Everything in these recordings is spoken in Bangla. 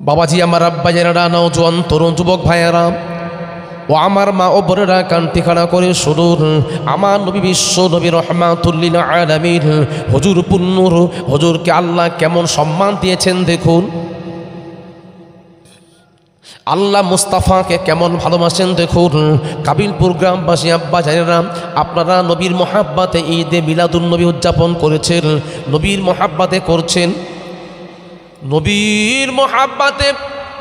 বাবাজি, আমার আব্বাজানেরা, নওজোয়ান তরুণ যুবক ভাইয়েরা ও আমার মা ও বোনেরা, কান্তি খাড়া করে শুনুন। আমার নবী বিশ্ব নবী রহমাতুল লিল আলামিন হুজুর পুন্নুর হুজুরকে আল্লাহ কেমন সম্মান দিয়েছেন দেখুন। আল্লাহ মুস্তাফাকে কেমন ভালোবাসেন দেখুন। কাবিলপুর গ্রামবাসী আব্বাজানেরা, আপনারা নবীর মহাব্বাতে ঈদে মিলাদুন নবী উদযাপন করেছেন, নবীর মহাব্বাতে করছেন। নবীর মহাব্বাতে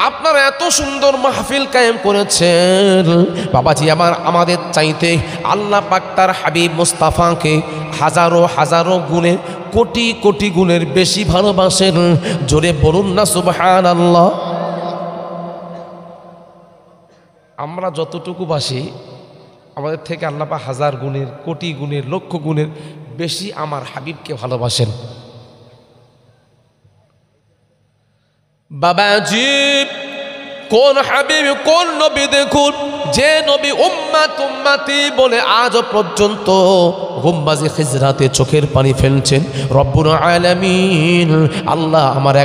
আপনারা এত সুন্দর মাহফিল কায়েম করেছেন। বাবাজি আমার, আমাদের চাইতে আল্লাহ পাক তার হাবিব মুস্তাফাকে হাজারো হাজারো গুণে, কোটি কোটি গুণের বেশি ভালোবাসেন। জোরে বলুন না সুবহানাল্লাহ। আমরা যতটুকু বাসি, আমাদের থেকে আল্লাহ পাক হাজার গুণের, কোটি গুণের, লক্ষ গুণের বেশি আমার হাবিবকে ভালোবাসেন। বাবাজি, কোন হাবিব, কোন নবী দেখুন, যে নবী উম্মাত উম্মাতি বলে আজ পর্যন্ত গুম্বাজে খিজরাতে চোখের পানি ফেলছেন। রব্বুল আলামিন আল্লাহ আমার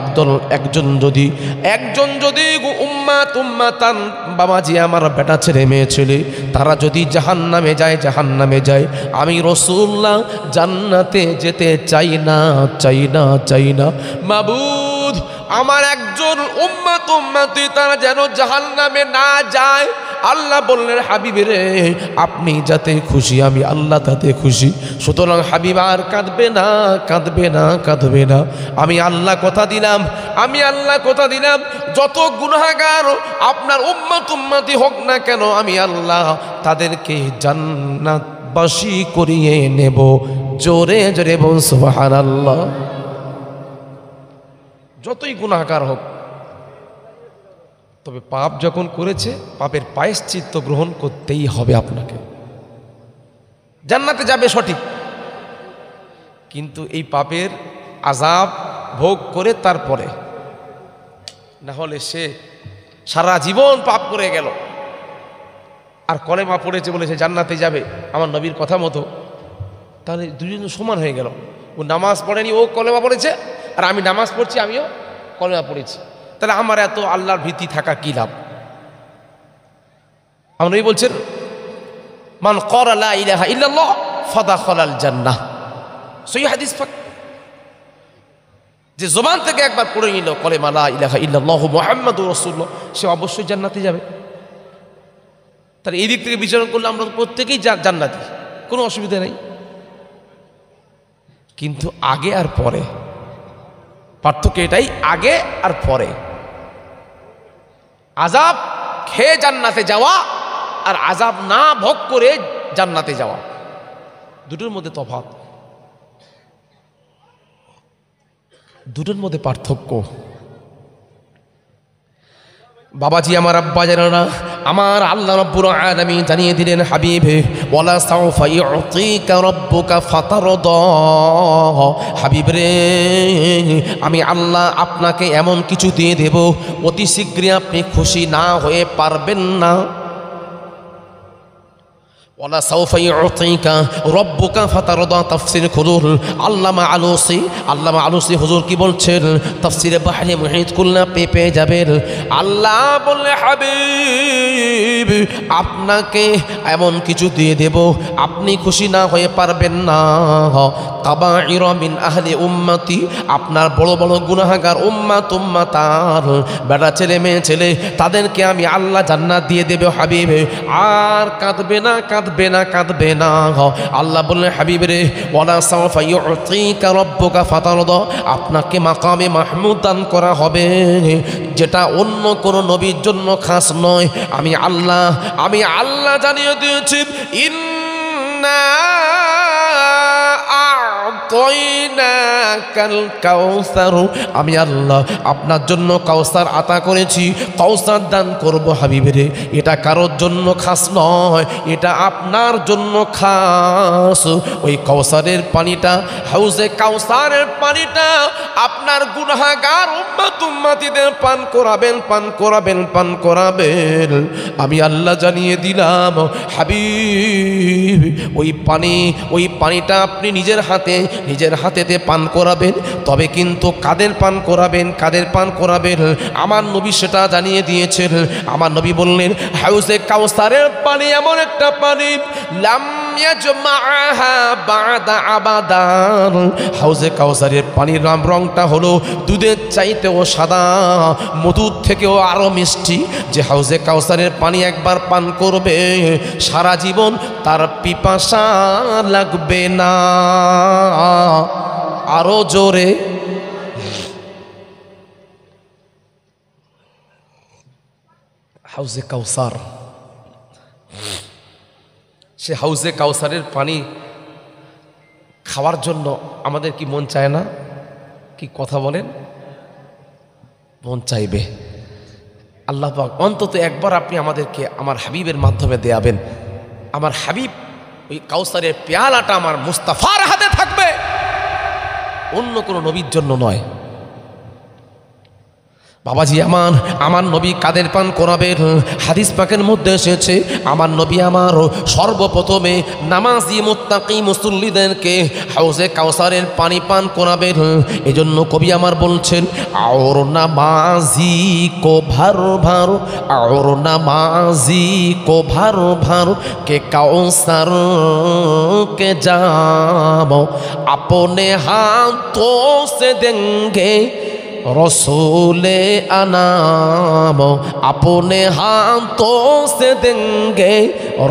একজন যদি উম্মাত উম্মাতান, বাবাজি আমার বেটা ছেলে মেয়ে ছেলে, তারা যদি জাহান্নামে যায়, আমি রাসূলুল্লাহ জান্নাতে যেতে চাই না। মাবুদ, আমার একজন উম্মাত উম্মাতি তারা যেন জাহান্নামে না যায়। আল্লাহ বললেন, হাবিবে রে, আপনি যাতে খুশি, আমি আল্লাহ তাতে খুশি। সুতরাং হাবিব আর কাঁদবে না। আমি আল্লাহ কথা দিলাম, যত গুনাহগার আপনার উম্মাত উম্মাতি হোক না কেন, আমি আল্লাহ তাদেরকে জান্নাতবাসী করিয়ে নেব। জোরে জোরে বল সুবহানাল্লাহ। যতই গুনাহগার হোক, তবে পাপ যখন করেছে, পাপের প্রায়শ্চিত্ত গ্রহণ করতেই হবে আপনাকে। জান্নাতে যাবে সঠিক, কিন্তু এই পাপের আযাব ভোগ করে তারপরে, না হলে সে সারা জীবন পাপ করে গেল আর কলেমা পড়েছে বলে সে জান্নাতে যাবে আমার নবীর কথা মতো, তাহলে দুজন সমান হয়ে গেল। ও নামাজ পড়েনি, ও কলেমা পড়েছে, আর আমি নামাজ পড়ছি, আমিও কলেমা পড়েছি। তাহলে আমার এত আল্লাহর ভীতি থাকা কি লাভ? আপনি বলছেন, মান ক্বালা লা ইলাহা ইল্লাল্লাহ ফাদাখালাল জান্নাহ। সহিহ হাদিস পাক, যে জবান থেকে একবার পড়ে নিল কলেমা লা ইলাহা ইল্লাল্লাহ মুহাম্মাদুর রাসূলুল্লাহ, সে অবশ্যই জান্নাতে যাবে। তাহলে এই দিক থেকে বিচার করলে আমরা প্রত্যেকেই জান্নাতি, কোনো অসুবিধা নেই। কিন্তু আগে আর পরে পার্থক্য এটাই, আগে আর পরে। আযাব খেয়ে জান্নাতে যাওয়া আর আযাব না ভোগ করে জান্নাতে যাওয়া, দুটোর মধ্যে তফাৎ, দুটোর মধ্যে পার্থক্য। বাবাজি আমার, আব্বাজানেরা, আমার আল্লাহ রাব্বুল আলামিন জানিয়ে দিলেন, হাবিবে ওয়ালা সাউফা ইউতিকা রাব্বুকা ফাতারদা। হাবিব রে, আমি আল্লাহ আপনাকে এমন কিছু দিয়ে দেব, অতি শীঘ্রই আপনি খুশি না হয়ে পারবেন না। ওয়ালা সাউফা ইউতিকা রাব্বুকা ফাতারদা তাফসীর খুলুন। আল্লামা আলুসি হুজুর কি বলছেন? তাফসীরে বাহরে মুহিত খুলনা পেয়ে যাবেন। আল্লাহ বললে, হাবিব আপনাকে এমন কিছু দিয়ে দেব, আপনি খুশি না হয়ে পারবেন না। কাবাইরা মিন আহলি উম্মতি, আপনার বড় বড় গুনাহগার উম্মাতার বেটা ছেলে মেয়ে ছেলে, তাদেরকে আমি আল্লাহ জান্নাত দিয়ে দেব হাবিব। আর কাঁদবে না। আল্লাহ বললেন, হাবিব রে, ওয়ালা সাওফা ইউতিকা রাব্বুকা ফাতারদা, আপনাকে মাকামে মাহমুদ দান করা হবে, যেটা অন্য কোনো নবীর জন্য খাস নয়। আমি আল্লাহ জানিয়ে দিয়েছি, ইন্না আ'তাইনাকাল কাউসার, আমি আল্লাহ আপনার জন্য কাউসার আতা করেছি, কাউসার দান করব হাবিবেরে। এটা কারোর জন্য খাস নয়, এটা আপনার জন্য খাস। ওই কাউসারের পানিটা, হাউজে কাউসারের পানিটা আপনার গুনাহগার উম্মতিদের পান করাবেন। আমি আল্লাহ জানিয়ে দিলাম, হাবিব ওই পানিটা আপনি নিজের হাতে নিজের হাতেতে পান করাবেন। তবে কিন্তু কাদের পান করাবেন, কাদের পান করাবেন আমার নবী সেটা জানিয়ে দিয়েছেন। আমার নবী বললেন হাউজে কাউসারের পানি এমন একটা পানি লাম ইয়াজমাআহা বাদা আবাদান। হাউজে কাউসারের পানির রংটা হলো দুধের চাইতেও সাদা, মধুর থেকেও আরো মিষ্টি। যে হাউজে কাউসারের পানি একবার পান করবে সারা জীবন তার পিপাসা লাগবে না। আরো জোরে হাউজে কাউসার, সে হাউজে কাউসারের পানি খাওয়ার জন্য আমাদের কি মন চায় না? কি কথা বলেন? মন চাইবে। আল্লাহ পাক অন্তত একবার আপনি আমাদেরকে আমার হাবিবের মাধ্যমে দেয়াবেন। আমার হাবিব ওই কাউসারের পেয়ালাটা আমার মুস্তাফার হাতে থাকবে, অন্য কোনো নবীর জন্য নয়। বাবাজি আমার নবী কাদের পান করাবেন? হাদিস পাকের মধ্যে এসেছে আমার নবী আমার সর্বপ্রথমে নামাজি মুত্তাকি মুসল্লিদেরকে হাউজে কাউসারের পানি পান করাবেন। এজন্য কবি আমার বলছেন और नमाजी को भर भर और नमाजी को भर भर के काउसर के जाम अपने हाथों से देंगे रसूले अनाम अपने हाथों से देंगे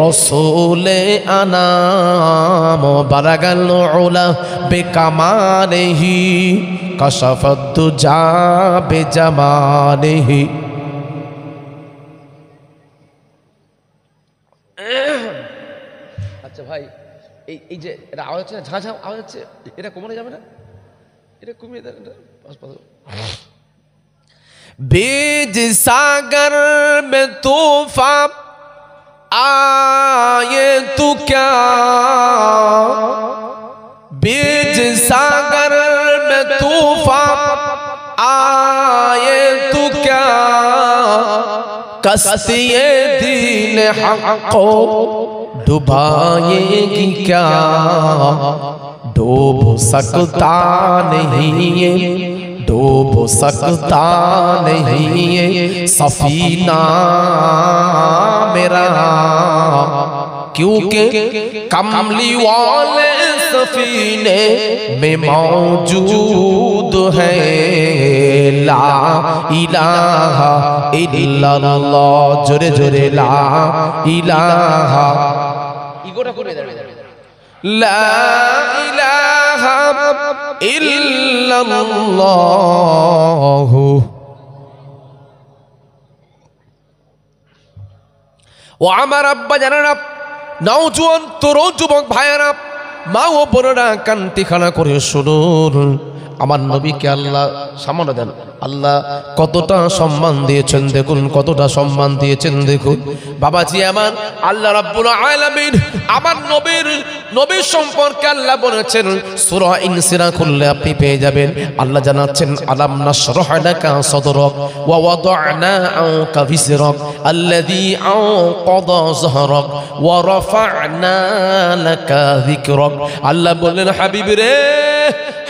रसूले अनाम बरगल उला बेकमाले ही कशफद्दुजा बेजमाले ही। আচ্ছা ভাই, এই যে এটা আওয়াজ হচ্ছে না, ঝাঁ ঝাঁ আওয়াজ হচ্ছে, এটা কমানো যাবে না? এটা কমিয়ে দেন। बीज सागर में तूफान आए तू क्या, बीज सागर में तूफान आए तू क्या, कश्तिए दीन हक को डुबाएगी क्या, डूब सकता नहीं है डूब सकता नहीं है सफीना मेरा, क्योंकि कमली वाले सफीने में मौजूद है ला इलाहा इल्लल्लाह। जोरे जोरे ला इलाहा ला इलाहा इल्लल्लाहु। ও আমার আব্বা জানেনা, নওজোয়ান তরুণ যুবক ভাইয়েরা, মা ও বোনেরা কান্তিখানা করে শুনুন। আমার নবীকে আল্লাহ সামনে দেন, আল্লাহ কতটা সম্মান দিয়েছেন দেখুন, কতটা সম্মান দিয়েছেন দেখুন। বাবাজি আমার, আল্লাহ রাব্বুল আলামিন আমার নবীর সম্পর্কে আল্লাহ বলেছেন সূরা ইনসিরা খুললে আপনি পেয়ে যাবেন। আল্লাহ জানাচ্ছেন আলাম নাশরাহ লাকা সাদরাক ওয়া ওয়াদা'না আনকা বিসরাক আল্লাযী আনকাযা যাহরাক ওয়া রাফা'না লাকা যিকরাক। আল্লাহ বললেন হাবিব রে,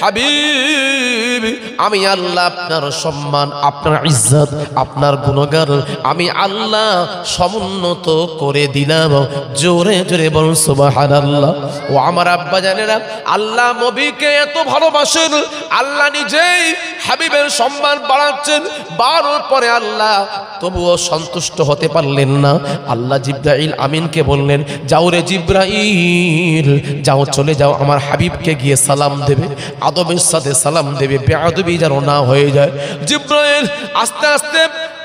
হাবিব আমি আল্লাহ আপনার সম্মান, আপনার ইজ্জত, আপনার গুণগান আমি আল্লাহ সমুন্নত করে দিলাম। জোরে জোরে বলুন সুবহানাল্লাহ। ও আমার আব্বা জানেরা, আল্লাহ নবীকে এত ভালোবাসেন, আল্লাহ নিজেই হাবিবের সম্মান বাড়াচ্ছেন। বাড়ার পরে আল্লাহ তবুও সন্তুষ্ট হতে পারলেন না। আল্লাহ জিবরাইল আমিনকে বললেন যাও রে জিবরাইল, যাও চলে যাও আমার হাবিবকে গিয়ে সালাম দেবে, আদবের সাথে সালাম দেবে, বেয়াদবি যেন না হয়ে যায়। জিবরাইল আস্তে আস্তে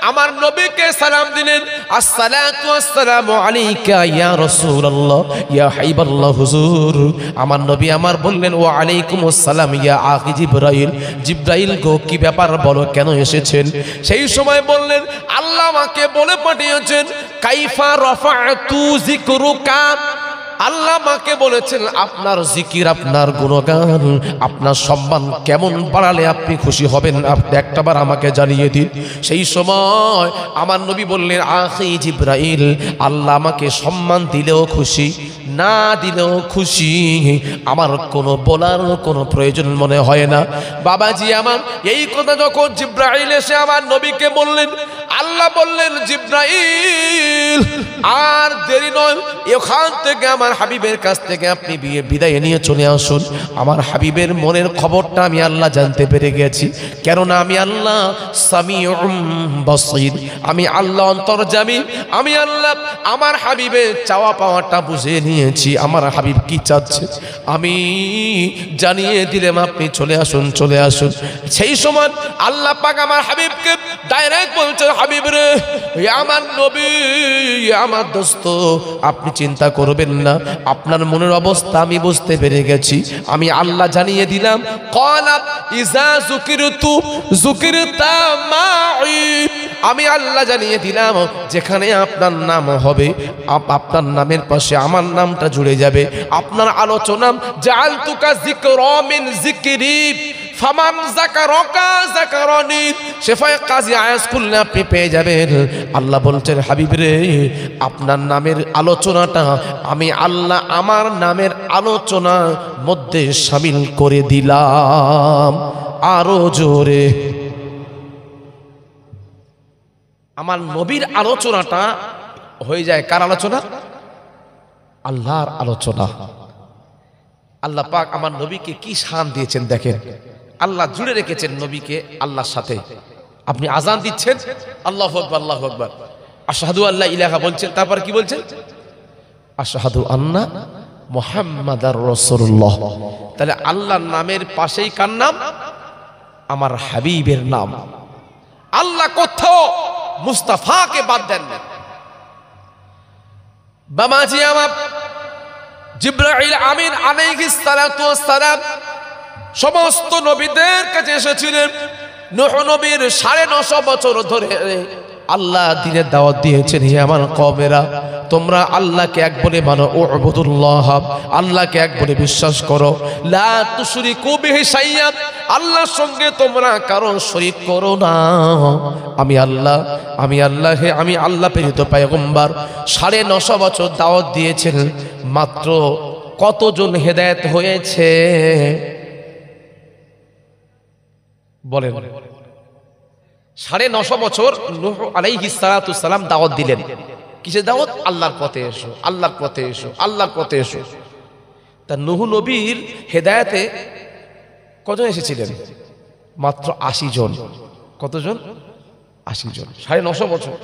আমার নবীকে সালাম দিলেন, আসসালাতু আসসালামু আলাইকা ইয়া রাসূলুল্লাহ ইয়া হাবিবাল্লাহ হুজুর। আমার নবী আমার বললেন ওয়া আলাইকুমুস সালাম ইয়া আখি জিবরাইল। জিবরাইল গো কি ব্যাপার বলো, কেন এসেছেন? সেই সময় বললেন আল্লাহ আমাকে বলে পাঠিয়েছেন কাইফা রাফা'তু যিকরুকা, আল্লাহ মাকে বলেছেন আপনার জিকির, আপনার গুণগান, আপনার সম্মান কেমন বাড়ালে আপনি খুশি হবেন, আপনি একটাবার আমাকে জানিয়ে দিন। সেই সময় আমার নবী বললেন, আখি জিব্রাইল, আল্লাহ আমাকে সম্মান দিলেও খুশি, না দিলেও খুশি, আমার কোনো বলার কোনো প্রয়োজন মনে হয় না। বাবাজি আমার এই কথা যখন জিব্রাইল এসে আমার নবীকে বললেন, আল্লাহ বললেন, জিব্রাইল আর দেরি নয়, এখান থেকে আমার হাবিবের কাছ থেকে আপনি বিদায় নিয়ে চলে আসুন। আমার হাবিবের মনের খবরটা আমি আল্লাহ জানতে পেরে গেছি, কেননা আমি আল্লাহ সামিউম বাসীর, আমি আল্লাহ অন্তর্যামী, আমি আল্লাহ আমার হাবিবের চাওয়া পাওয়াটা বুঝে নিয়েছি। আমার হাবিব কি চাচ্ছে আমি জানিয়ে দিলাম, আপনি চলে আসুন, চলে আসুন। সেই সময় আল্লাহ পাক আমার হাবিবকে ডাইরেক্ট বলছেন, হাবিব রে, আমার নবী, আমার দোস্ত, আপনি চিন্তা করবেন না, আপনার মনের অবস্থা আমি বুঝতে পেরে গেছি, আমি আল্লাহ জানিয়ে দিলাম। ক্বালা ইযা যুকিরতু যুকিরতা মাই, আমি আল্লাহ জানিয়ে দিলাম, যেখানে আপনার নাম হবে আপনার নামের পাশে আমার নামটা জুড়ে যাবে। আপনার আলোচনা জাআলতুকা যিকরা মিন যিকরি ফামান যাকারাকা যাকারানি, শেফায়ে কাজী আয়াজ করলে আপনি পেয়ে যাবেন। আল্লাহ বলছেন, হাবিব রে, আপনার নামের আলোচনাটা আমি আল্লাহ আমার নামের আলোচনার মধ্যে শামিল করে দিলাম। আরো জোরে, আমার নবীর আলোচনাটা হয়ে যায় কার আলোচনা? আল্লাহর আলোচনা। আল্লাহ পাক আমার নবীকে কি শান দিয়েছেন দেখেন, আল্লাহ জুড়ে রেখেছেন নবীকে আল্লাহর সাথে। আপনি আজান দিচ্ছেন, আল্লাহু আকবার, আল্লাহু আকবার, আশহাদু আল্লা ইলাহা বলছেন, তারপর কি বলছেন? আশহাদু আন্না মুহাম্মাদার রাসূলুল্লাহ। তাহলে আল্লাহর নামের পাশেই কার নাম? আমার হাবিবের নাম। আল্লাহ কোথাও মুস্তাফাকে বাদ দেন না। বাবাজি আমার, জিবরাইল আমিন আলাইহিস সালাতু ওয়াস সালাম সমস্ত নবীদের কাছে এসেছিলেন। নূহ নবীর 950 বছর ধরে আল্লাহ দ্বীনের দাওয়াত দিয়েছেন, হে আমার কওমেরা, তোমরা আল্লাহকে এক বলে মানো, উবুদুল্লাহ, আল্লাহকে এক বলে বিশ্বাস করো, লা তুশরিকু বিহি শাইয়্যান, আল্লাহর সঙ্গে তোমরা কারো শরীক করো না। আমি আল্লাহ, আমি আল্লাহ, আমি আল্লাহ প্রেরিত পয়গম্বর। 950 বছর দাওয়াত দিয়েছেন, মাত্র কতজন হেদায়েত হয়েছে বলেন? 950 বছর নূহ আলাইহিস সালাতু ওয়াস সালাম দাওয়াত দিলেন। কিসের দাওয়াত? আল্লাহর পথে এসো, আল্লাহর পথে এসো, আল্লাহর পথে এসো। তা নূহ নবীর হেদায়েতে কজন এসেছিলেন? মাত্র 80 জন। কতজন? 80 জন। 950 বছর।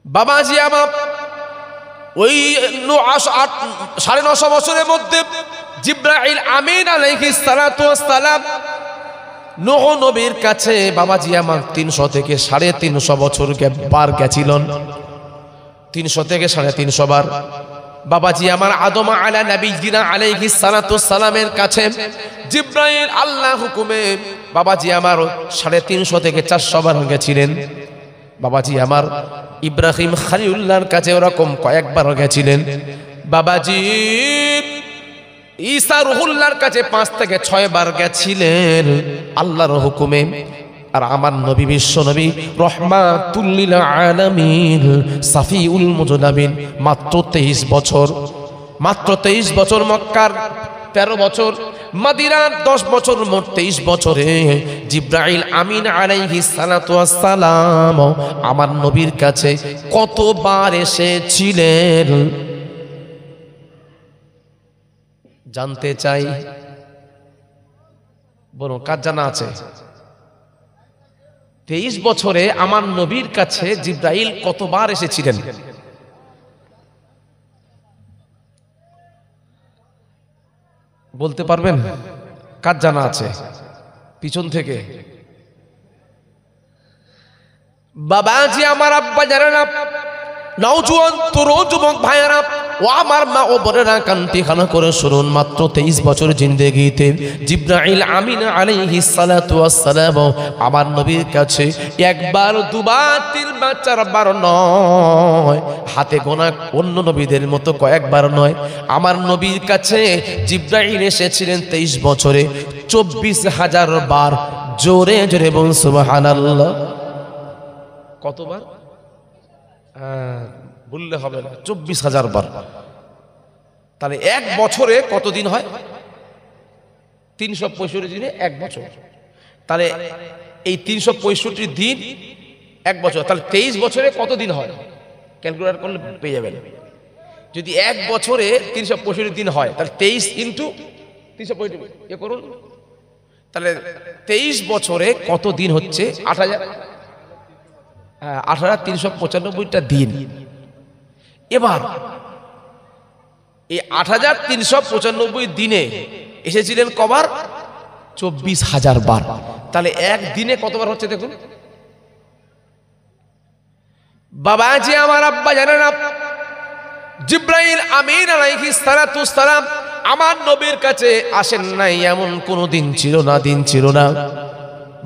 বাবাজি আমার, ওই 950 বছরের মধ্যে জিবরাইল আমিন আলাইহিস সালাতু ওয়াস সালাম নূহ নবীর কাছে বাবাজি আমার 300 থেকে 350 বছর বার গেছিলেন। 300 থেকে 350 বার। বাবাজি আমার আদম আলা নবীনা আলাইহিস সালাতু সালামের কাছে জিবরাইল আল্লাহ হুকুমে বাবাজি আমার 350 থেকে 400 বার গেছিলেন। বাবাজি আমার ইব্রাহিম খলিলুল্লাহর কাছে ওরকম কয়েকবার গেছিলেন। বাবাজি ঈসা রুহুল্লাহর কাছে 5 থেকে 6 বার গেছিলেন আল্লাহর হুকুমে। আর আমার নবী, বিশ্ব নবী, রহমাতুল লিল আলামিন, সাফিউল মুজনাবিন, মাত্র 23 বছর। মাত্র 23 বছর। মক্কার 13 বছর, মদিনার 10 বছর, মোট 23 বছরে জিবরাইল আমিন আলাইহিস সালাতু ওয়াস সালাম আমার নবীর কাছে কতবার এসেছিলেন জানতে চাই? বলো, কার জানা আছে? 23 বছরে আমার নবীর কাছে জিবরাইল কতবার এসেছিলেন? বলতে পারবেন? কার জানা আছে? পিছন থেকে। বাবাজি আমার, আব্বা জানেন, নওজোয়ান তরুণ যুবক ভাইয়েরা, ও আমার মা ও বোনেরা কান্তি খানা করে শুনুন, মাত্র 23 বছর জিন্দেগিতে জিবরাইল আমিন আলাইহিস সালাতু ওয়াস সালাম আমার নবীর কাছে একবার দুবার তিনবার চারবার নয়, হাতে গোনা অন্য নবীদের মতো কয়েকবার নয়, আমার নবীর কাছে জিবরাইল এসেছিলেন 23 বছরে 24,000 বার। জোরে জোরে বলুন সুবহানাল্লাহ। কতবার? বললে হবে না, 24,000 বার। তাহলে এক বছরে কত দিন হয়? 365 দিনে এক বছর। তাহলে এই 365 দিন এক বছর, তাহলে 23 বছরে কত দিন হয়? ক্যালকুলেট করলে পেয়ে যাবেন। যদি এক বছরে 365 দিন হয় তাহলে 23 ইন্টু 365 এ করুন, তাহলে 23 বছরে কত দিন হচ্ছে? 8,395টা দিন। এবার এই 8,395 দিনে এসেছিলেন কবার? 24,000 বার। তাহলে এক দিনে কতবার হচ্ছে দেখুন। বাবাজি আমার, আব্বা জানেন না, জিবরাইল আমিন আলাইহিস সালাতু ওয়াস সালাম আমার নবীর কাছে আসেন নাই এমন কোনো দিন ছিল না, দিন ছিল না।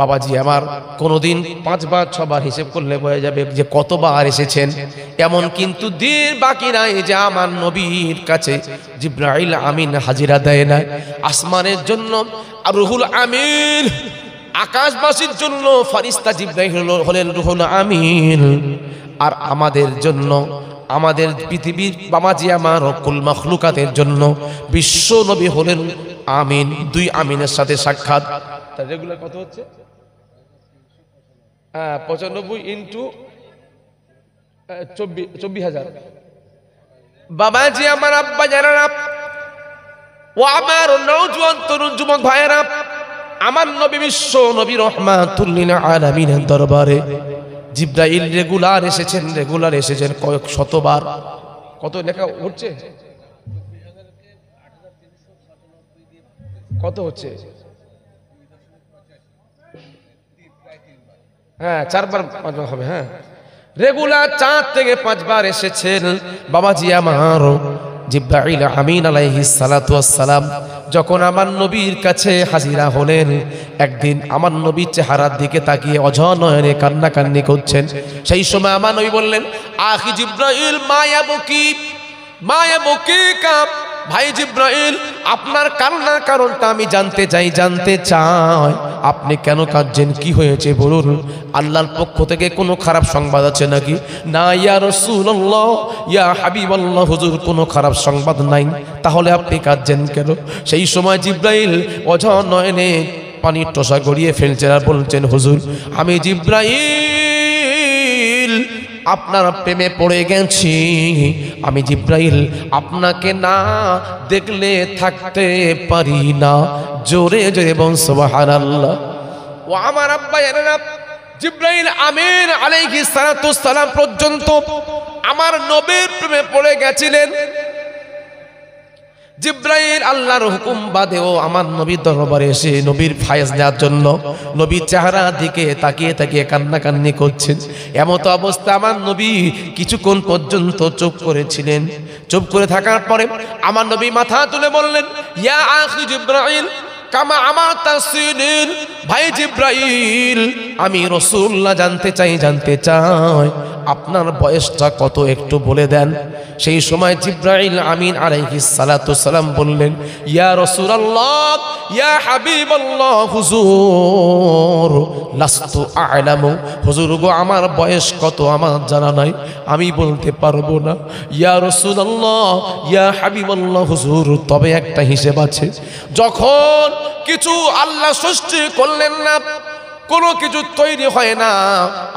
বাবাজি আমার, কোনোদিন 5 বার 6 বার হিসেব করলে বোঝা যাবে যে কতবার এসেছেন, এমন কিন্তু দিন বাকি নাই যে আমার নবীর কাছে জিবরাইল আমিন হাজিরা দেয় না। আসমানের জন্য আর রুহুল আমিন, আকাশবাসীর জন্য ফেরেশতা জিবরাইল হলেন রুহুল আমিন, আর আমাদের জন্য, আমাদের পৃথিবীর বাবাজি আমার কুল মাখলুকাতের জন্য বিশ্ব নবী হলেন আমিন। 2 আমিনের সাথে সাক্ষাৎ। তার রেগুলার কত হচ্ছে? 95 ইন্টু 24,000। বাবাজি আমার, আব্বা জানেন, ও আমার নওজোয়ান তরুণ যুবক ভাইয়েরা, আমার নবী বিশ্ব নবী রহমাতুল লিল আলামিনের দরবারে জিবরাইল রেগুলার এসেছেন কয়েক শতবার। কত লেখা হচ্ছে? কত হচ্ছে? 4 বার 5 বার হবে। রেগুলার 4 থেকে 5 বার এসেছেন বাবাজি আমার জিবরাইল আমিন আলাইহিস সালাতু ওয়াস সালাম। যখন আমার নবীর কাছে হাজিরা হলেন, একদিন আমার নবীর চেহারার দিকে তাকিয়ে অঝনয়নে কান্নাকান্নি করছেন। সেই সময় আমার নবী বললেন, আখি জিবরাইল মায়াবুকি কাম, ভাই জিবরাইল আপনার কান্নার কারণটা আমি জানতে চাই। আপনি কেন কাঁদছেন? কি হয়েছে বলুন। আল্লাহর পক্ষ থেকে কোনো খারাপ সংবাদ আছে নাকি? না ইয়া রাসূলুল্লাহ, ইয়া হাবিবাল্লাহ, হুজুর কোনো খারাপ সংবাদ নাই। তাহলে আপনি কাঁদছেন কেন? সেই সময় জিবরাইল অঝনয়নে পানির টোসা গড়িয়ে ফেলছেন আর বলছেন, হুজুর আমি জিবরাইল আপনার প্রেমে পড়ে গেছি। আমি জিবরাইল আপনাকে না দেখলে থাকতে পারি না। জোরে জোরে বল সুবহানাল্লাহ। ও আমার আব্বা জানেন, জিবরাইল আমিন আলাইহিস সালাতু ওয়াস সালাম পর্যন্ত আমার নবীর প্রেমে পড়ে গেছিলেন। জিবরাইল আল্লাহর হুকুম বাদেও আমার নবীর দরবারে এসে নবীর ফায়েজ নেওয়ার জন্য নবীর চেহারার দিকে তাকিয়ে তাকিয়ে কান্নাকান্নি করছেন। এমত অবস্থা আমার নবী কিছুক্ষণ পর্যন্ত চুপ করেছিলেন। চুপ করে থাকার পরে আমার নবী মাথা তুলে বললেন, ইয়া আখি জিবরাইল কামা আমার তাসিনিন, ভাই জিবরাইল আমি রাসূলুল্লাহ জানতে চাই আপনার বয়সটা কত একটু বলে দেন। সেই সময় জিবরাইল আমিন আলাইহিস সালাতু সালাম বললেন, ইয়া রাসূলুল্লাহ, ইয়া হাবিবাল্লাহ, হুজুর লাস্তু আ'লামু, হুজুর গো আমার বয়স কত আমার জানা নাই, আমি বলতে পারবো না। ইয়া রাসূলুল্লাহ, ইয়া হাবিবাল্লাহ, হুজুর তবে একটা হিসেব আছে। যখন কিছু আল্লাহ সৃষ্টি করলেন না, কোনো কিছু তৈরি হয় না,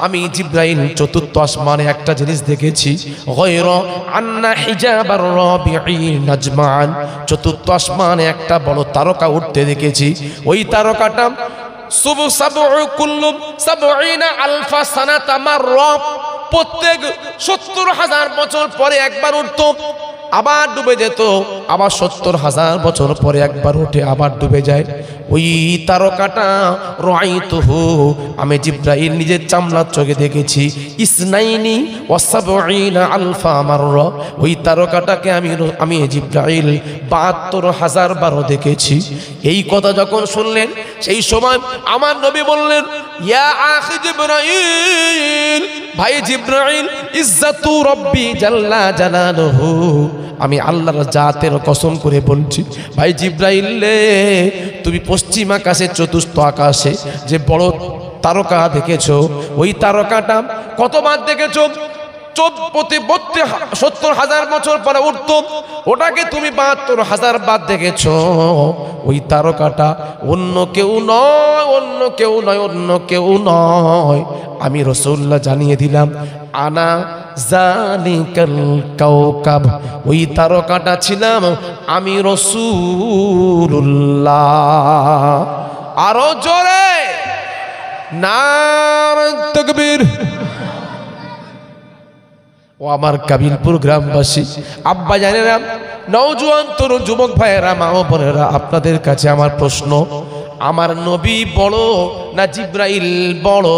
আমি জিবরাইল চতুর্থ আসমানে একটা জিনিস দেখেছি, গায়রা আন্না হিজাবার রাবিঈন নাজমান, চতুর্থ আসমানে একটা বড় তারকা উঠতে দেখেছি। ওই তারকাটা প্রত্যেক 70,000 বছর পরে একবার উঠতো। আবার ডুবে যেত, আবার 70,000 বছর পরে একবার উঠে আবার ডুবে যায়। ওই তারকাটা রাআইতুহু, আমি জিবরাইল নিজের চামড়ার চোখে দেখেছি, ইসনাইনি ওয়া সাবঈনা আলফা মাররা, ওই তারকাটাকে আমি জিবরাইল 72,000 বার দেখেছি। এই কথা যখন শুনলেন সেই সময় আমার নবী বললেন, ইয়া আখি জিবরাইল, ভাই জিবরাইল, ইজ্জাতু রব্বি জাল্লা জালালুহু, আমি আল্লাহর জাতের কসম করে বলছি, ভাই জিবরাইল রে, তুমি পশ্চিম আকাশে, চতুর্থ আকাশে যে বড় তারকা দেখেছো, ওই তারকাটা কতবার দেখেছো? 70,000 বছর পরে উঠত, ওটাকে তুমি 72,000 বার দেখেছো। ওই তারকাটা অন্য কেউ নয়, অন্য কেউ নয়, অন্য কেউ নয়, আমি রাসূলুল্লাহ জানিয়ে দিলাম, আনা জালিকাল কাওকাব, ওই তারকাটা ছিলাম আমি রাসূলুল্লাহ। আরো জোরে নারে তাকবীর। ও আমার কাবিলপুর গ্রামবাসী, আব্বা জানেরা, নওজোয়ান তরুণ যুবক ভাইয়েরা, মা ও বোনেরা, আপনাদের কাছে আমার প্রশ্ন, আমার নবী বড় না জিবরাইল বড়?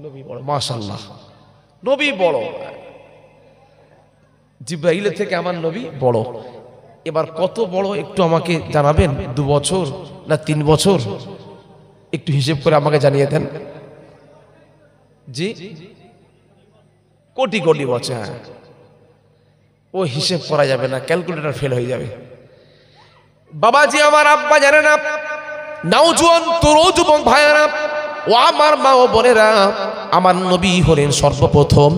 নবী বড়, মাশাআল্লাহ, নবী বড়, জিবরাইলের থেকে আমার নবী বড়। এবার কত বড় একটু আমাকে জানাবেন? 2 বছর না 3 বছর? একটু হিসেব করে আমাকে জানিয়ে দেন। জি, কোটি কোটি বছর। ও হিসেব করা যাবে না, ক্যালকুলেটর ফেল হয়ে যাবে। বাবাজি আমার, আব্বা জানেন না, নওজোয়ান তরুণ যুবক ভাইয়েরা ও আমার মা ও বোনেরা, আমার নবী হলেন সর্বপ্রথম।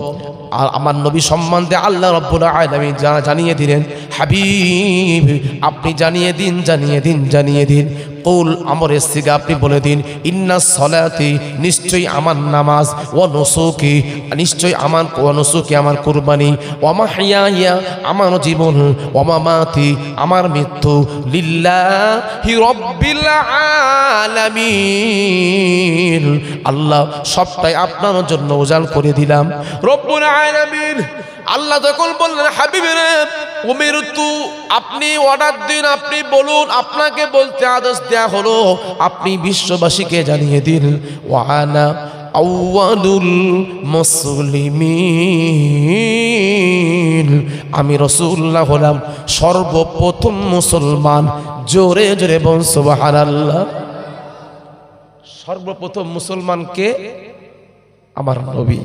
আর আমার নবী সম্বন্ধে আল্লাহ রাব্বুল আলামিন জানিয়ে দিলেন, হাবিব আপনি জানিয়ে দিন, জানিয়ে দিন, জানিয়ে দিন। কুল, আমরের সিগা, আপনি বলে দিন, ইন্নাস সালাতি, নিশ্চয়ই আমার নামাজ, ওয়া নুসুকি, নিশ্চয়ই আমার নুসুকি, আমার কুরবানি, ওয়া মাহইয়া, আমার জীবন, ওয়া মামাতি, আমার মৃত্যু, লিল্লাহি রাব্বিল আলামিন, আল্লাহ সবটাই আপনার জন্য উজাড় করে দিলাম। রব্বুল আলামিন আল্লাহ যখন বললেন, হাবিবেরা উমিরতু, আপনি অর্ডার দিন, আপনি বলুন, আপনাকে বলতে আদেশ দেয়া হলো, আপনি বিশ্ববাসীকে জানিয়ে দিন, ওয়ানা আউয়ালুল মুসলিমিন, আমি রাসূলুল্লাহ হলাম সর্বপ্রথম মুসলমান। জোরে জোরে বল সুবহানাল্লাহ। সর্বপ্রথম মুসলমানকে আমার নবী।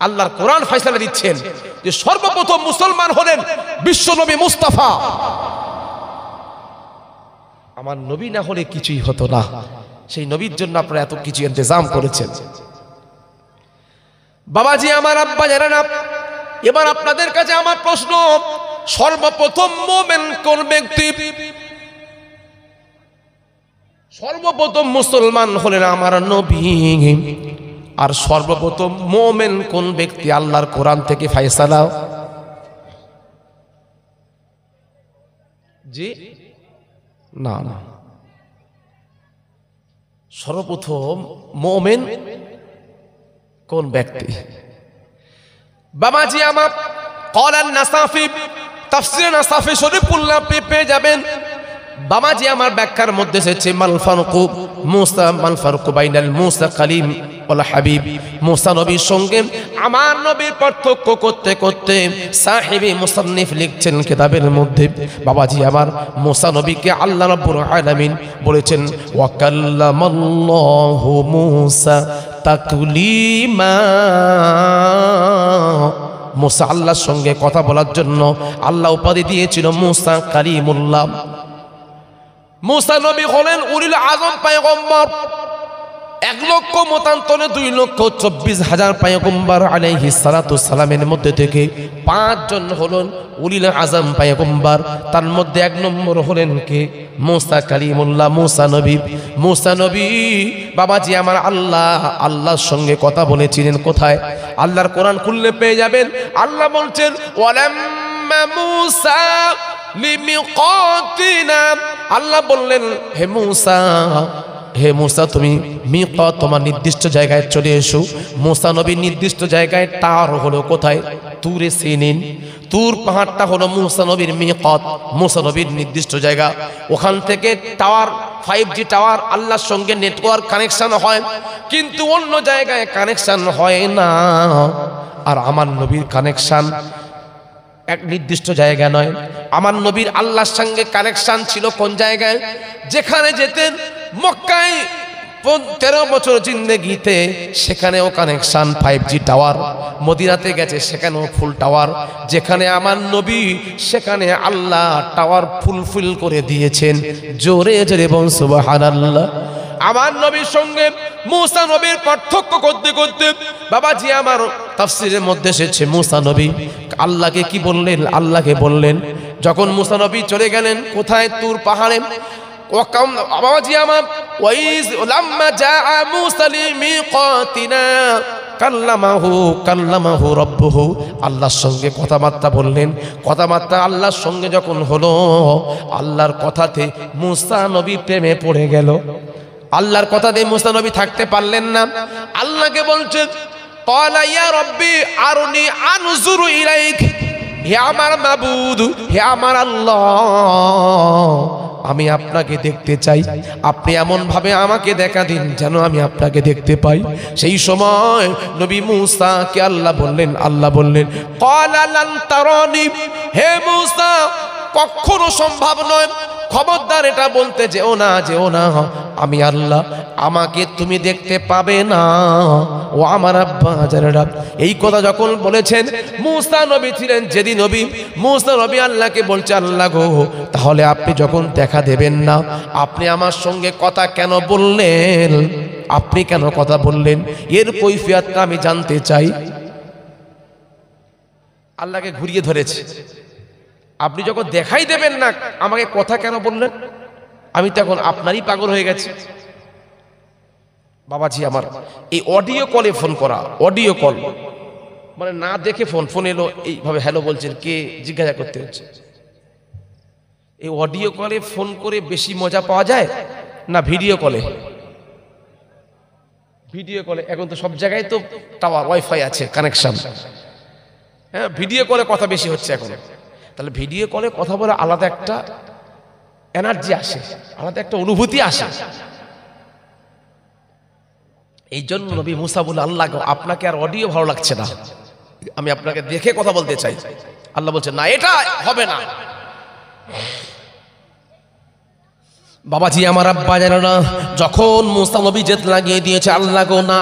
আল্লাহর কোরআন ফয়সালা দিচ্ছেন যে সর্বপ্রথম মুসলমান হলেন বিশ্ব নবী মুস্তাফা। আমার নবী না হলে কিছুই হতো না। সেই নবীর জন্য আপনারা এত কিছু ইন্তজাম করেছেন। বাবাজি আমার, আব্বা জানেন না, এবার আপনাদের কাছে আমার প্রশ্ন, সর্বপ্রথম মুমিন কোন ব্যক্তি? সর্বপ্রথম মুসলমান হলেন আমার নবী। আর সর্বপ্রথম মুমিন কোন ব্যক্তি? আল্লাহর কোরআন থেকে ফয়সালা। জি না না, সর্বপ্রথম মুমিন কোন ব্যক্তি? বাবাজি আমার, ক্বালান নাসাফি, তাফসীর নাসাফি শরীফ পড়লে আপনি পেয়ে যাবেন। বাবাজি আমার ব্যাখ্যার মধ্যে এসেছে, মাল ফারকু মুসা, মাল ফারকু বাইনাল মুসা কালিম ওয়াল হাবিব, মুসা নবীর সঙ্গে আমার নবীর পার্থক্য করতে করতে সাহিবি মুসান্নিফ লিখছেন কিতাবের মধ্যে, বাবাজি আমার, মুসা নবীকে আল্লাহ রাব্বুল আলামিন বলেছেন, ওয়া কাল্লামাল্লাহু মুসা তাকলিমা, মুসা আল্লাহর সঙ্গে কথা বলার জন্য আল্লাহ উপাধি দিয়েছিল মুসা কালিমুল্লাহ। মুসা নবী হলেন উলিল আযম পয়গম্বর। 1 লক্ষ মতান্তরে 2 লক্ষ 24,000 পয়গম্বর আলাইহিস সালাতু সালামের মধ্যে থেকে 5 জন হলেন উলিল আযম পয়গম্বর। তার মধ্যে 1 নম্বর হলেন কে? মুসা কালিমুল্লাহ, মুসা নবী। মুসা নবী বাবাজি আমার, আল্লাহর সঙ্গে কথা বলেছিলেন। কোথায়? আল্লাহর কোরআন খুললে পেয়ে যাবেন। আল্লাহ বলছেন, ওয়ালাম্মা মুসা লিমিকাতিনা, আল্লাহ বললেন, হে মুসা তুমি মিকাত, তোমার নির্দিষ্ট জায়গায় চলে এসো। মুসা নবী নির্দিষ্ট জায়গায় তার হলো কোথায়? তুরে সিনিন। তুর পাহাড়টা হলো মুসা নবীর মিকাত, মুসা নবীর নির্দিষ্ট জায়গা। ওখান থেকে টাওয়ার, 5G টাওয়ার, আল্লাহর সঙ্গে নেটওয়ার্ক কানেকশন হয়, কিন্তু অন্য জায়গায় কানেকশন হয় না। আর আমার নবীর কানেকশন এক নির্দিষ্ট জায়গা নয়, আমার নবীর আল্লাহর সঙ্গে কানেকশন ছিল কোন জায়গায়? যেখানে যেতেন মক্কায় 13 বছর জিন্দেগিতে, সেখানেও কানেকশন 5G টাওয়ার। মদিনাতে গেছে, সেখানেও ফুল টাওয়ার। যেখানে আমার নবী, সেখানে আল্লাহ টাওয়ার ফুলফিল করে দিয়েছেন। জোরে জোরে বল সুবহানাল্লাহ। আমার নবীর সঙ্গে মুসা নবীর পার্থক্য করতে করতে বাবাজি আমার তাফসীরের মধ্যে এসেছে, মুসা নবী আল্লাহকে কি বললেন? আল্লাহকে বললেন যখন মুসা নবী চলে গেলেন কোথায়? তুর পাহাড়ে। বাবাজি আমার ওয়াইজ লাম্মা জাআ মুসা লিমিকাতিনা কাল্লামাহু রাব্বুহু, আল্লাহর সঙ্গে কথাবার্তা বললেন। কথাবার্তা আল্লাহর সঙ্গে যখন হলো, আল্লাহর কথাতে মুসা নবী প্রেমে পড়ে গেল। আল্লাহর কথাতে মুসা নবী থাকতে পারলেন না। আল্লাহকে বলছেন, ক্বালা ইয়া রাব্বি আরনি আনজুরু ইলাইক, হে আমার মাবুদ, হে আমার আল্লাহ, আমি আপনাকে দেখতে চাই। আপনি এমন ভাবে আমাকে দেখা দিন যেন আমি আপনাকে দেখতে পাই। সেই সময় নবী মুসাকে আল্লাহ বললেন ক্বালা লান তারানি, হে মুসা কখনো সম্ভব নয়, খবরদার এটা বলতে যেও না, আমি আল্লাহ, আমাকে তুমি দেখতে পাবে না। ও আমার আব্বা জানেরা, এই কথা যখন বলেছেন, মুসা নবী ছিলেন যেদি নবী, মুসা নবী আল্লাহকে বলছে, আল্লাহ গো, তাহলে আপনি যখন দেখা দেবেন না, আপনি আমার সঙ্গে কথা কেন বললেন? আপনি কেন কথা বললেন? এর কৈফিয়তটা আমি জানতে চাই। আল্লাহকে ঘুরিয়ে ধরেছে, আপনি যখন দেখাই দেবেন না, আমাকে কথা কেন বললেন? আমি তো এখন আপনারই পাগল হয়ে গেছি। বাবাজি আমার, এই অডিও কলে ফোন করা, অডিও কল মানে না দেখে ফোন এলো, এইভাবে হ্যালো বলছেন, কে জিজ্ঞাসা করতে হচ্ছে। এই অডিও কলে ফোন করে বেশি মজা পাওয়া যায় না ভিডিও কলে? ভিডিও কলে এখন তো সব জায়গায় তো টাওয়ার, ওয়াইফাই আছে, কানেকশন। হ্যাঁ, ভিডিও কলে কথা বেশি হচ্ছে এখন। তাহলে ভিডিও কলে কথা বলে আলাদা একটা এনার্জি আসে, আলাদা একটা অনুভূতি আসে। এই জন্য নবী মুসা বলে, আল্লাহ আপনাকে আর অডিও ভালো লাগছে না, আমি আপনাকে দেখে কথা বলতে চাই। আল্লাহ বলছে, না, এটা হবে না। বাবাজি আমার আব্বা জানো না, যখন মুসা নবী জেদ লাগিয়ে দিয়েছে, আল্লাহ গো না,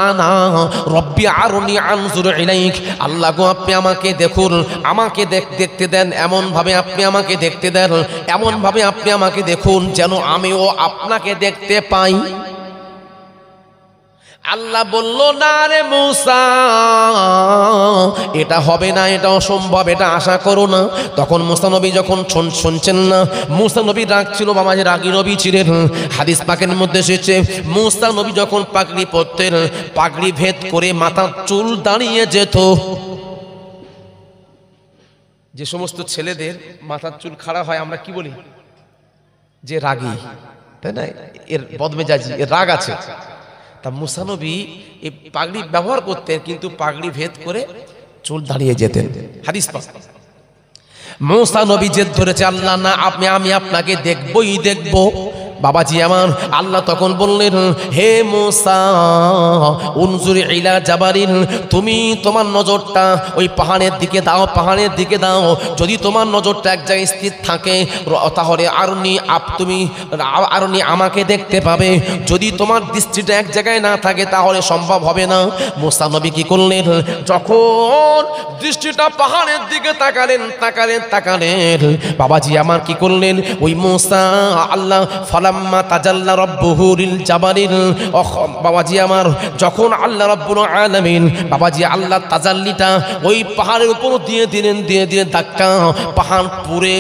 রব্বি আরনি আনজুর ইলাইক, আল্লাহ গো আপনি আমাকে দেখুন, আমাকে দেখতে দেন, এমন ভাবে আপনি আমাকে দেখতে দেন, এমন ভাবে আপনি আমাকে দেখুন যেন আমিও আপনাকে দেখতে পাই। আল্লাহ বলল, না রে মুসা, এটা হবে না, এটা অসম্ভব, এটা আশা করো না। তখন মুসা নবী যখন শুনছেন না, মুসা নবী রাগ ছিল, বাবাজি রাগী নবী ছিলেন। হাদিস পাকের মধ্যে এসেছে, মুসা নবী যখন পাগড়ি পরতেন, পাগড়ি ভেদ করে মাথার চুল দাঁড়িয়ে যেত। যে সমস্ত ছেলেদের মাথার চুল খাড়া হয়, আমরা কি বলি? যে রাগী, তাই না? এর বদমেজাজি, এর রাগ আছে। তা মুসা নবী এই পাগড়ি ব্যবহার করতেন, কিন্তু পাগড়ি ভেদ করে চুল দাঁড়িয়ে যেতেন। হাদিস পাক, মুসা নবী জেদ ধরেছে, আল্লাহ না, আমি আপনাকে দেখবই দেখব। বাবাজি আমার, আল্লাহ তখন বললেন, হে মুসা উনজুর ইলা জাবারিন, তুমি তোমার নজরটা ওই পাহাড়ের দিকে দাও, পাহাড়ের দিকে দাও। যদি তোমার নজরটা এক জায়গায় স্থির থাকে, তাহলে তুমি আমাকে দেখতে পাবে। যদি তোমার দৃষ্টিটা এক জায়গায় না থাকে, তাহলে সম্ভব হবে না। মুসা নবী কি করলেন? যখন দৃষ্টিটা পাহাড়ের দিকে তাকালেন, বাবাজি আমার কি করলেন? ওই মুসা আল্লাহ ফালাম্মা তাজাল্লা রাব্বুহু লিল জাবালিল, বাবাজি আমার, যখন আল্লাহ রাব্বুল আলামিন, বাবাজি আল্লাহ তাজাল্লিটা ওই পাহাড়ের উপর দিয়ে দিলেন ধাক্কা, পাহাড় পুরে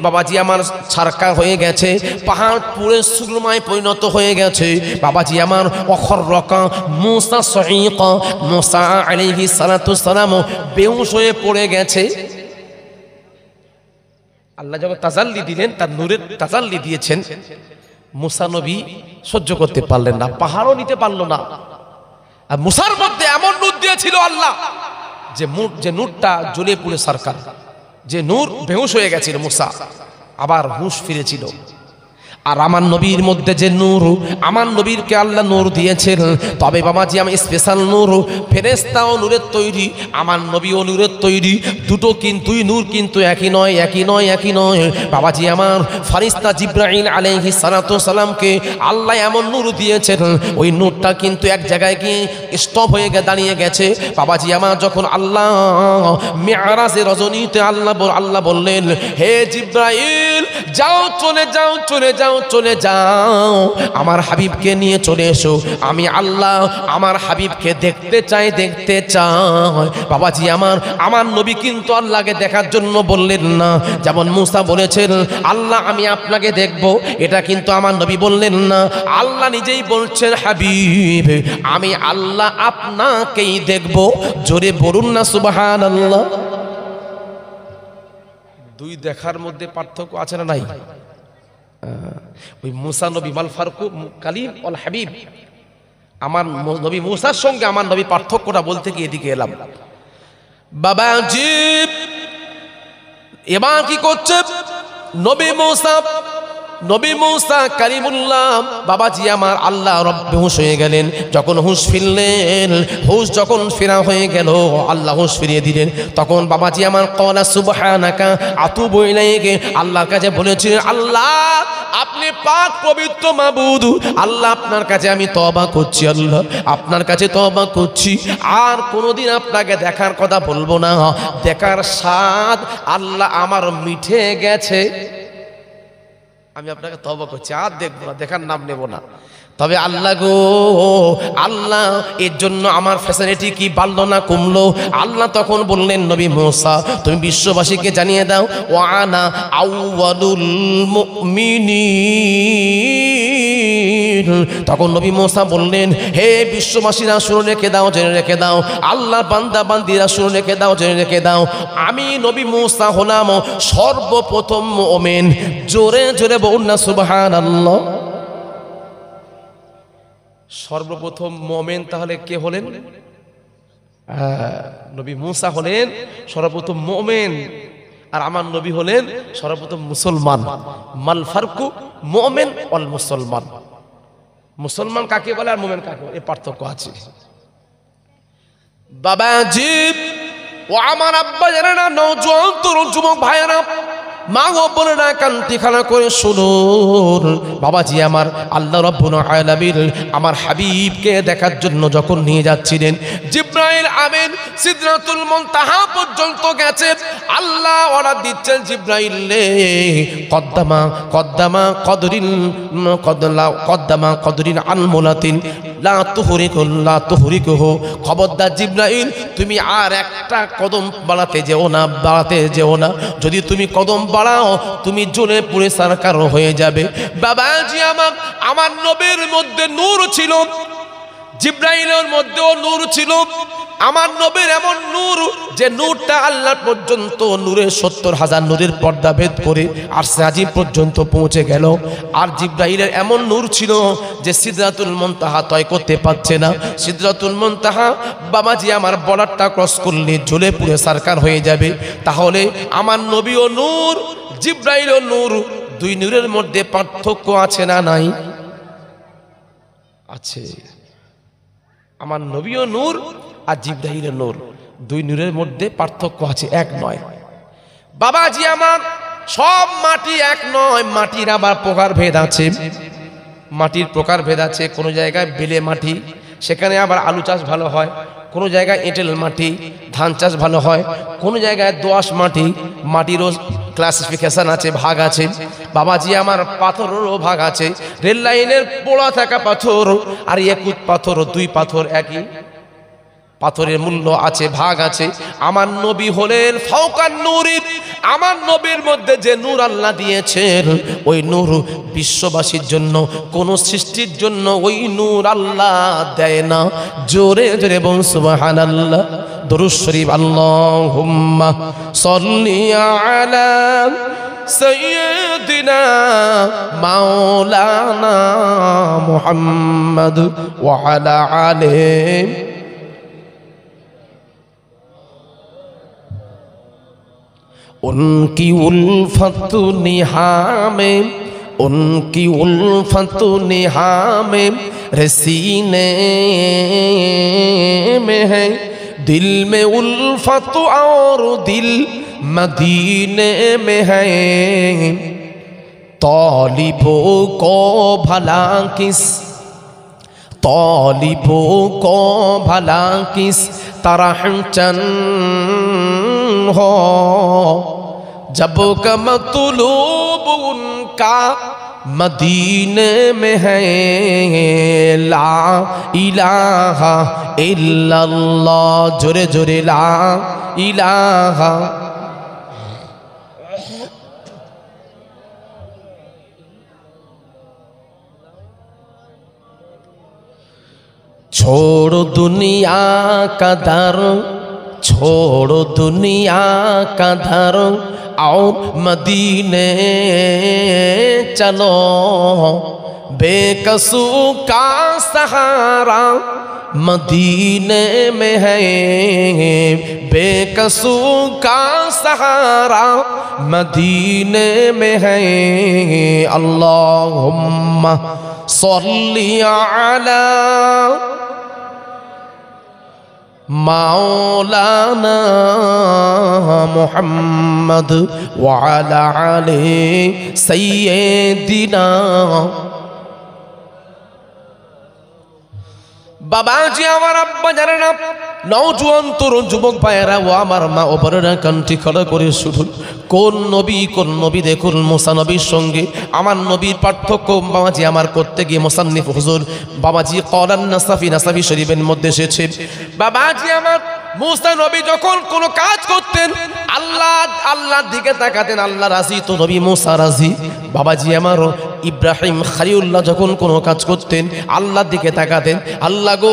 বাবাজি আমার ছারকা হয়ে গেছে, পাহাড় পুরে সুরমায় পরিণত হয়ে গেছে। বাবাজি আমার, অখররকা মুসা সাইকা, মুসা আলাইহিস সালাতু সালাম বেহুশ হয়ে পড়ে গেছে। আল্লাহ যখন তাজাল্লি দিলেন, তার নূরের তাজাল্লি দিয়েছেন, মুসা নবী সহ্য করতে পারলেন না, পাহাড়ও নিতে পারলো না। আর মুসার মধ্যে এমন নূর দিয়েছিল আল্লাহ, যে নূরটা জ্বলে পুড়ে সরকার, যে নূর বেহুশ হয়ে গেছিল মুসা, আবার হুঁশ ফিরেছিল। আর আমার নবীর মধ্যে যে নূর, আমার নবীরকে আল্লাহ নূর দিয়েছেন, তবে বাবাজি আমি স্পেশাল নূর, ফেরেশতাও নূরের তৈরি, আমার নবীও নূরের তৈরি, দুই নূর কিন্তু একই নয়, একই নয়, একই নয় বাবাজি। আমার ফারিস্তা জিবরাইল আলাইহিস সালাতু সালামকে আল্লাহ এমন নূর দিয়েছেন, ওই নূরটা কিন্তু এক জায়গায় গিয়ে স্টপ হয়ে দাঁড়িয়ে গেছে বাবাজি আমার। যখন আল্লাহ মিরাজের রজনীতে আল্লাহ বললেন, হে জিবরাইল যাও, চলে যাও, চলে যাও, চলে যাও, আমার হাবিবকে নিয়ে চলে এসো, আমি আল্লাহ আমার হাবিবকে দেখতে চাই, দেখতে চাই বাবাজি আমার নবী কিন্তু আল্লাহকে দেখার জন্য বললেন না। যেমন মুসা বলেছেন আল্লাহ আমি আপনাকে দেখব, এটা কিন্তু আমার নবী বললেন না। আল্লাহ নিজেই বলছেন হাবিব আমি আল্লাহ আপনাকেই দেখব। জোরে বলুন না সুবহানাল্লাহ। দুই দেখার মধ্যে পার্থক্য আছে না নাই? ওই মুসা নবী মাল ফারকু কালিম ওয়াল হাবিব, আমার নবী মুসার সঙ্গে আমার নবী পার্থক্যটা বলতে গিয়ে এদিকে এলাম বাবাজি। এবার কি করছে নবী মুসা কালিমুল্লাহ বাবাজি আমার আল্লাহ রব্বে হুঁশ হয়ে গেলেন। যখন হুঁশ ফিরলেন, হুঁশ যখন ফেরা হয়ে গেল, আল্লাহ হুঁশ ফিরিয়ে দিলেন। তখন বাবাজি আমার ক্বালা সুবহানাকা আতুবু ইলাইকা, আল্লাহর কাছে বলেছিলেন আল্লাহ আপনি পাক পবিত্র মাবুদ, আল্লাহ আপনার কাছে আমি তওবা করছি, আল্লাহ আপনার কাছে তওবা করছি, আর কোনোদিন আপনাকে দেখার কথা বলবো না। দেখার স্বাদ আল্লাহ আমার মিঠে গেছে, আমি আপনাকে তওবা করছি, আর দেখবো না, দেখার নাম নেব না। তবে আল্লাহ গো আল্লাহ এর জন্য আমার ফ্যাসিলিটি কি বাড়লো না কমলো? আল্লাহ তখন বললেন নবী মুসা তুমি বিশ্ববাসীকে জানিয়ে দাও ওয়ানা আউয়ালুল মুমিনিন। তখন নবী মুসা বললেন হে বিশ্ববাসীরা শুনে রেখে দাও, জেনে রেখে দাও, আল্লাহর বান্দা বান্দিরা শুনে রেখে দাও, জেনে রেখে দাও, আমি নবী মুসা হলাম সর্বপ্রথম মুমিন। জোরে জোরে বলুন না সুবহানাল্লাহ। সর্বপ্রথম মুমিন তাহলে কে হলেন? নবী মুসা হলেন সর্বপ্রথম মুমিন, আর আমার নবী হলেন সর্বপ্রথম মুসলমান। মাল ফারকু মুমিন ওয়াল মুসলমান, মুসলমান কাকে বলে আর মুমিন কাকে বলে, এই পার্থক্য আছে বাবাজি। ও আমার আব্বা জানে না, নওজোয়ান তরুণ যুবক ভাইয়েরা, মা ও বোনেরা কান্তি খানা করে শুনুন বাবাজি আমার আল্লাহ রাব্বুল আলামিন আমার হাবিবকে দেখার জন্য যখন নিয়ে যাচ্ছিলেন, জিবরাইল আমিন সিদরাতুল মুনতাহা পর্যন্ত গেছে। আল্লাহ অর্ডার দিচ্ছেন জিবরাইল রে কদ্দামা কদরিন আনমুলাতিন লা তুহরিকুহু, খবরদার জিবরাইল তুমি আর একটা কদম বাড়াতে যেও না, যদি তুমি কদম বাড়াও তুমি জ্বলে পুড়ে সারকার হয়ে যাবে। বাবাজি আমার নবীর মধ্যে নূর ছিল, জিবরাইলের মধ্যেও নূর ছিল। আমার নবীর এমন নূর যে নূরটা আল্লাহ পর্যন্ত নূরের ৭০,০০০ নূরের পর্দা ভেদ করে আরশে আজিম পর্যন্ত পৌঁছে গেল। আর জিবরাইলের এমন নূর ছিল যে সিদরাতুল মুনতাহা তয় করতে পারছে না। সিদরাতুল মুনতাহা বাবাজি আমার বর্ডারটা ক্রস করলে জ্বলে পুড়ে সারকার হয়ে যাবে। তাহলে আমার নবীও নূর, জিবরাইলও নূর, দুই নূরের মধ্যে পার্থক্য আছে না নাই? আছে। আমার নবীও নূর আর জিবরাইলের নূর, দুই নূরের মধ্যে পার্থক্য আছে, এক নয় বাবাজি আমার। সব মাটি এক নয়, মাটির আবার প্রকারভেদ আছে, মাটির প্রকারভেদ আছে। কোনো জায়গায় বেলে মাটি, সেখানে আবার আলু চাষ ভালো হয়। কোনো জায়গায় এঁটেল মাটি, ধান চাষ ভালো হয়। কোনো জায়গায় দোআঁশ মাটি, মাটিরও ক্লাসিফিকেশন আছে, ভাগ আছে বাবাজি আমার। পাথরেরও ভাগ আছে, রেল লাইনের পোড়া থাকা পাথর আর একুত পাথর, দুই পাথর একই, পাথরের মূল্য আছে, ভাগ আছে। আমার নবী হলেন ফাওকান নূরি, আমার নবীর মধ্যে যে নূর আল্লাহ দিয়েছেন ওই নূর বিশ্ববাসীর জন্য, কোন সৃষ্টির জন্য ওই নূর আল্লাহ দেয় না। জোরে জোরে বলুন সুবহানাল্লাহ। দরুদ শরীফ আল্লাহুম্মা সাল্লি আলা সাইয়্যিদিনা মাওলানা মুহাম্মদ ওয়া আলা আলিহি उनकी उल्फत निहा में, उनकी उल्फत निहा में रसीने में है, दिल में उल्फत और दिल मदीने में है। तालिबों को भला किस, तालिबों को भला किस तरह चन हो, जब का मतलूब उनका मदीने में है। ला इलाहा इल्लल्लाह, जोरे जोरे ला इलाहा। छोड़ो दुनिया का दर, छोड़ो दुनिया का दर, आओ मदीने चलो। बेकसू का सहारा मदीने में है, बेकसू का सहारा मदीने में है। अल्लाहुम्मा सल्ली अला मौलाना मुहम्मद व अला आले सय्यिदिना। बाबाजी আমার আব্বা জানে না, নওজোয়ান তরুণ যুবক ভাইয়েরা ও আমার মা ও বোনেরা কান্তি খড়া করে শুধু কোন নবী দেখুন মুসা নবীর সঙ্গে আমার নবীর পার্থক্য বাবাজি আমার করতে গিয়ে মুসান্নিফ হুজুর বাবাজি কলান নাসাফি শরীফের মধ্যে এসেছে। বাবাজি আমার মুসা নবী যখন কোনো কাজ করতেন আল্লাহর দিকে তাকাতেন, আল্লাহ রাজি তো নবী মুসা রাজি। বাবাজি আমার ইব্রাহিম খলিলুল্লাহ যখন কোনো কাজ করতেন আল্লাহর দিকে তাকাতেন, আল্লাহ গো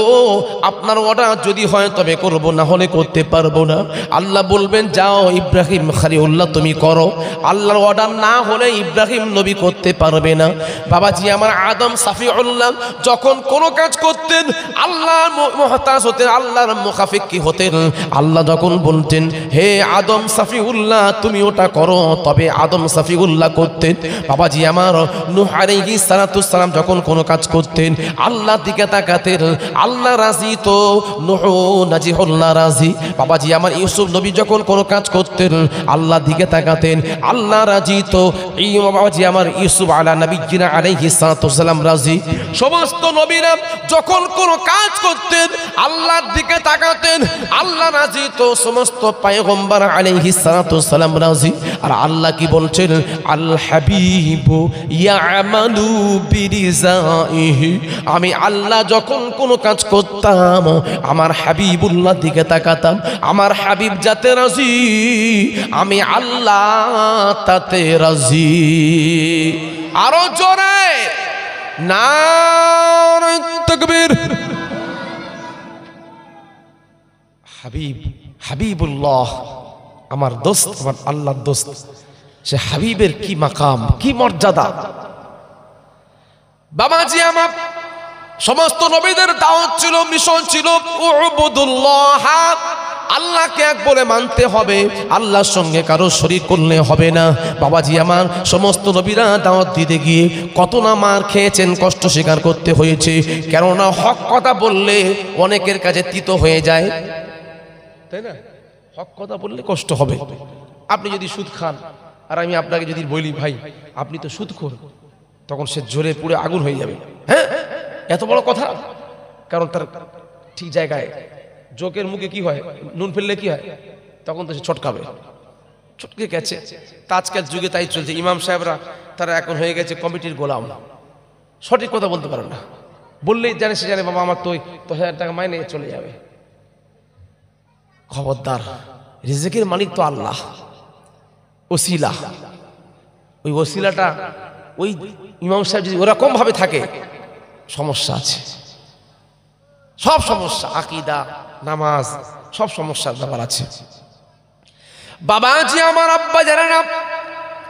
আপনার অর্ডার যদি হয় তবে করব, না হলে করতে পারবো না। আল্লাহ বলবেন যাও ইব্রাহিম খলিলুল্লাহ তুমি করো, আল্লাহর অর্ডার না হলে ইব্রাহিম নবী করতে পারবে না। বাবাজি আমার আদম সাফিউল্লাহ যখন কোনো কাজ করতেন আল্লাহর মুহতাজ হতেন, আল্লাহর মুখাফিকি হতেন। আল্লাহ যখন বলতেন হে আদম সাফিউল্লাহ তুমি ওটা করো, তবে আদম সাফিউল্লাহ করতেন। বাবাজি আমার নূহ আলাইহিস সালাতু সালাম যখন কোনো কাজ করতেন আল্লাহর দিকে তাকাতেন, আল্লাহ রাজি তো নূহ নাজিহুল্লাহ রাজি। বাবাজি আমার ইউসুফ নবী যখন কোনো কাজ করতেন আল্লাহর দিকে তাকাতেন, আল্লাহ রাজি তো বাবাজি আমার ইউসুফ আলা নবিয়্যিনা আলাইহিস সালাতু সালাম রাজি। সমস্ত নবীরা যখন কোনো কাজ করতেন আল্লাহর দিকে তাকাতেন, আল্লাহ রাজি তো সমস্ত পয়গম্বর আলাইহিস সালাতু সালাম রাজি। আর আল্লাহ কি বলছেন আল হাবিবু ইয়ামালু বিরিজাইহি, আমি আল্লাহ যখন কোনো কাজ করতাম আমার হাবিবুল্লাহ দিকে তাকাতাম, আমার হাবিব যাতে রাজি আমি আল্লাহ তাতে রাজি। আরো জোরে নারে তাকবীর। হাবিবুল্লাহ আমার দোস্ত, আমার আল্লাহর দোস্ত, সে হাবিবের কি মাকাম কি মর্যাদা। বাবাজি আমার সমস্ত নবীদের দাওয়াত ছিল, মিশন ছিল উবুদুল্লাহ, আল্লাহকে এক বলে মানতে হবে, আল্লাহর সঙ্গে কারো শরীক করলে হবে না। বাবাজি আমার সমস্ত নবীরা দাওয়াত দিতে গিয়ে কত না মার খেয়েছেন, কষ্ট স্বীকার করতে হয়েছে। কেননা হক কথা বললে অনেকের কাছে তিতো হয়ে যায়, তাই না? হক কথা বললে কষ্ট হবে। আপনি যদি সুদ খান আর আমি আপনাকে যদি বলি ভাই আপনি তো সুদখোর, তখন সে জোরে পুড়ে আগুন হয়ে যাবে। হ্যাঁ এত বড় কথা, কারণ তার ঠিক জায়গায় জোকের মুখে কি হয়, নুন ফেললে কি হয়, তখন তো সে ছটকাবে, ছটকে গেছে। তা আজকের যুগে তাই চলছে। ইমাম সাহেবরা তারা এখন হয়ে গেছে কমিটির গোলাম, সঠিক কথা বলতে পারে না, বললেই জানে সে জানে বাবা আমার তো 10,000 টাকা মাইনে চলে যাবে। খবরদার, রিজিকের মালিক তো আল্লাহ, ওসিলা, ওই ওসিলাটা ওই ইমাম সাহেব যদি ওরকম ভাবে থাকে সমস্যা আছে, সব সমস্যা, আকীদা নামাজ সব সমস্যার ব্যাপার আছে। বাবাজি আমার আব্বা জানে না,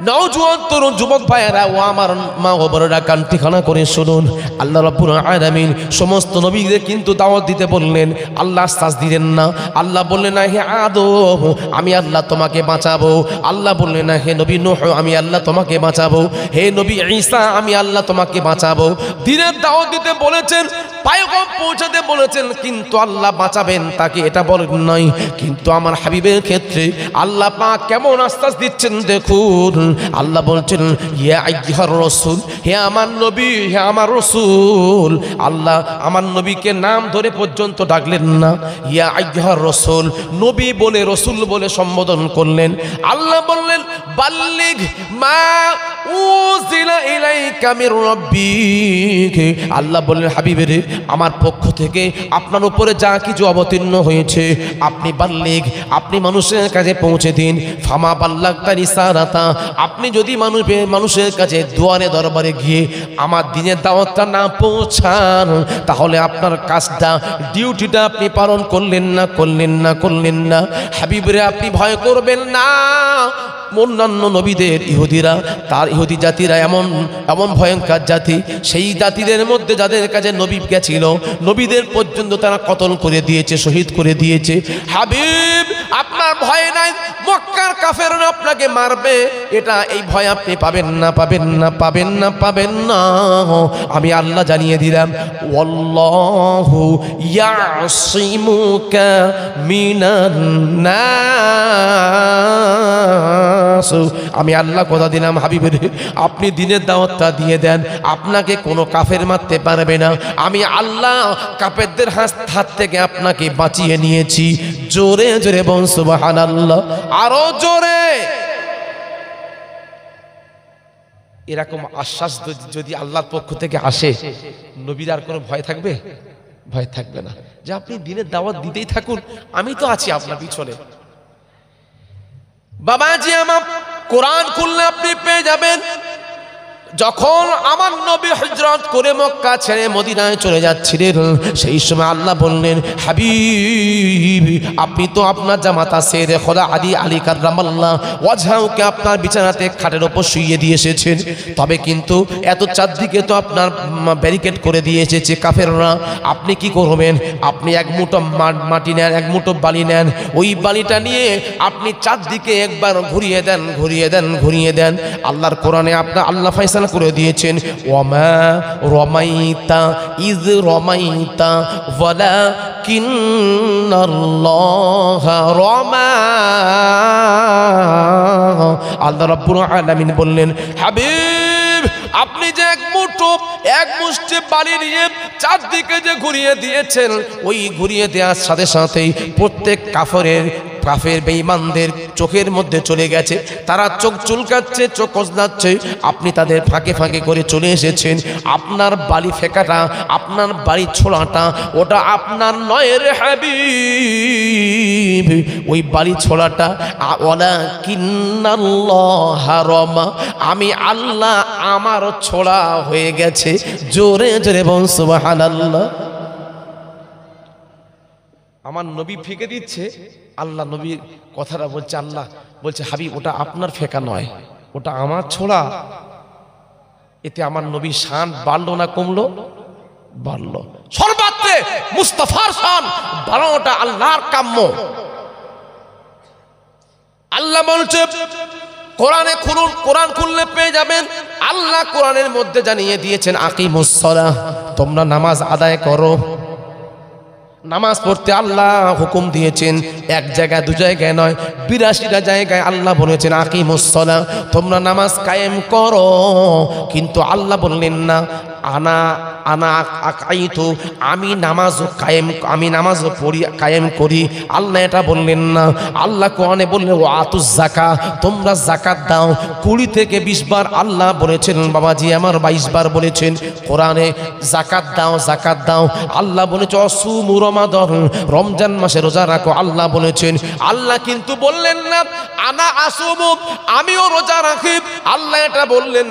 নওজোয়ান তরুণ যুবক ভাইয়েরা ও আমার মা ও বোনেরা কান্তিখানা করে শুনুন, আল্লাহ রাব্বুল আলামিন সমস্ত নবীদের কিন্তু দাওয়াত দিতে বললেন, আল্লাহ আশ্বাস দিলেন না। আল্লাহ বললেন না হে আদম আমি আল্লাহ তোমাকে বাঁচাবো, আল্লাহ বললেন না হে নবী নূহ আমি আল্লাহ তোমাকে বাঁচাবো, হে নবী ঈসা আমি আল্লাহ তোমাকে বাঁচাবো। দিনের দাওয়াত দিতে বলেছেন, পয়গম পৌঁছাতে বলেছেন, কিন্তু আল্লাহ বাঁচাবেন তাকে এটা বলেন নাই। কিন্তু আমার হাবিবের ক্ষেত্রে আল্লাহ পাক কেমন আশ্বাস দিচ্ছেন দেখুন। আল্লাহ বলছেন ইয়া আইয়ুহার রাসূল, হে আমার নবী, হে আমার রাসূল। আল্লাহ আমার নবীকে নাম ধরে পর্যন্ত ডাকলেন না, ইয়া আইয়ুহার রাসূল, নবী বলে রাসূল বলে সম্বোধন করলেন। আল্লাহ বললেন বাল্লিগ মা উযিলা ইলাইকা মির রাব্বিক। আল্লাহ বললেন হাবিবের আমার পক্ষ থেকে আপনার উপরে যা কিছু অবতীর্ণ হয়েছে আপনি বাল্লিগ, আপনি মানুষের কাছে পৌঁছে দিন। ফামা বাল্লাগতা রিসালাতা, আপনি যদি মানুষের কাছে দুয়ারে দরবারে গিয়ে আমার দিনের দাওয়াতটা না পৌঁছান তাহলে আপনার কাজটা ডিউটিটা আপনি পালন করলেন না। হাবিবরে আপনি ভয় করবেন না। অন্যান্য নবীদের ইহুদি জাতিরা এমন ভয়ঙ্কর জাতি, সেই জাতিদের মধ্যে যাদের কাছে নবী গেছিল নবীদের পর্যন্ত তারা কতল করে দিয়েছে, শহীদ করে দিয়েছে। হাবিব আপনার ভয় নাই, মক্কার কাফেররা আপনাকে মারবে, এই ভয় আপনি পাবেন না। আমি আল্লাহ জানিয়ে দিলাম ওয়াল্লাহু ইয়াসিমুকা মিনান নাস। আমি আল্লাহ কথা দিলাম হাবিবের আপনি দিনের দাওয়াতটা দিয়ে দেন, আপনাকে কোনো কাফের মারতে পারবে না। আমি আল্লাহ কাফেরদের হাত থেকে আপনাকে বাঁচিয়ে নিয়েছি। জোরে জোরে বল সুবহানাল্লাহ, আরো জোরে। এরকম আশ্বাস যদি আল্লাহর পক্ষ থেকে আসে নবীর আর কোনো ভয় থাকবে? ভয় থাকবে না। যে আপনি দিনের দাওয়াত দিতেই থাকুন, আমি তো আছি আপনার পিছনে। বাবাজি আমার কোরআন খুললে আপনি পেয়ে যাবেন যখন আমার নবী হিজরত করে মক্কা ছেড়ে মদিনায় চলে যাচ্ছিলেন সেই সময় আল্লাহ বললেন হাবিব আপনি তো আপনার জামাতা সেরে খোদা আলী কাররামাল্লাহ ওয়াজহাউকে আপনার বিছানাতে খাটের ওপর শুইয়ে দিয়ে এসেছেন, তবে কিন্তু এত চারদিকে তো আপনার ব্যারিকেড করে দিয়ে এসেছে কাফেররা। আপনি কি করবেন? আপনি এক মুঠো মাটি নেন, এক মুঠো বালি নেন, ওই বালিটা নিয়ে আপনি চারদিকে একবার ঘুরিয়ে দেন। আল্লাহর কোরআনে আল্লাহ ফাইসালা করে দিয়েছেন ওয়ামা রমাইতা ইজ রমাইতা ওয়ালাকিন্নাল্লাহা রমা। আল্লাহ রাব্বুল আলামিন বললেন হাবিব আপনি যে এক মুষ্টি বালি নিয়ে চারদিকে যে ঘুরিয়ে দিয়েছেন, ওই ঘুরিয়ে দেওয়ার সাথে সাথেই প্রত্যেক কাফের বেঈমানদের চোখের মধ্যে চলে গেছে, তারা চোখ চুলকাচ্ছে, চোখ কচলাচ্ছে। আপনি তাদের ফাঁকে ফাঁকে করে চলে এসেছেন। আপনার বালি ফেকাটা, আপনার বাড়ি ছোড়াটা ওটা আপনার নয় রে হাবিব, ওই বাড়ি ছোড়াটা ওয়ালাকিন্নাল্লাহা রমা, আমি আল্লাহ আমার ছোড়া হয়ে গেছে। জোরে জোরে বল সুবহানাল্লাহ। আমার নবী ফেঁকে দিচ্ছে, আল্লাহ নবীর কথাটা বলছে, আল্লাহ বলছে হাবিব ওটা আপনার ফেঁকা নয়, ওটা আমার ছোড়া। এতে আমার নবী শান বাড়লো না কমলো? বাড়লো। সর্বাত্রে মুস্তাফার শান বাড়ানোটা আল্লাহর কাম্য। আল্লাহ বলছে কোরআনে খুলুন, কোরআন খুললে পেয়ে যাবেন আল্লাহ কোরআনের মধ্যে জানিয়ে দিয়েছেন আকিমুস সালাহ, তোমরা নামাজ আদায় করো। নামাজ পড়তে আল্লাহ হুকুম দিয়েছেন, এক জায়গায় দু জায়গায় নয়, ৮২টা জায়গায় আল্লাহ বলেছেন আকিমুস সালাহ, তোমরা নামাজ কায়েম করো। কিন্তু আল্লাহ বললেন না আমি নামাজ পড়ি কায়েম করি, আল্লাহ এটা বললেন না। আল্লাহ কোরআনে বললেন ও আতুজ যাকা, তোমরা যাকাত দাও। ২০ থেকে ২০ বার আল্লাহ বলেছেন, বাবাজি আমার ২২ বার বলেছেন কোরআনে যাকাত দাও। আল্লাহ বলেছে অসুমু রমাদান, রমজান মাসে রোজা রাখো, আল্লাহ বলেছেন। আল্লাহ কিন্তু বললেন না আনা আসুমু, আমিও রোজা রাখি, আল্লাহ এটা বললেন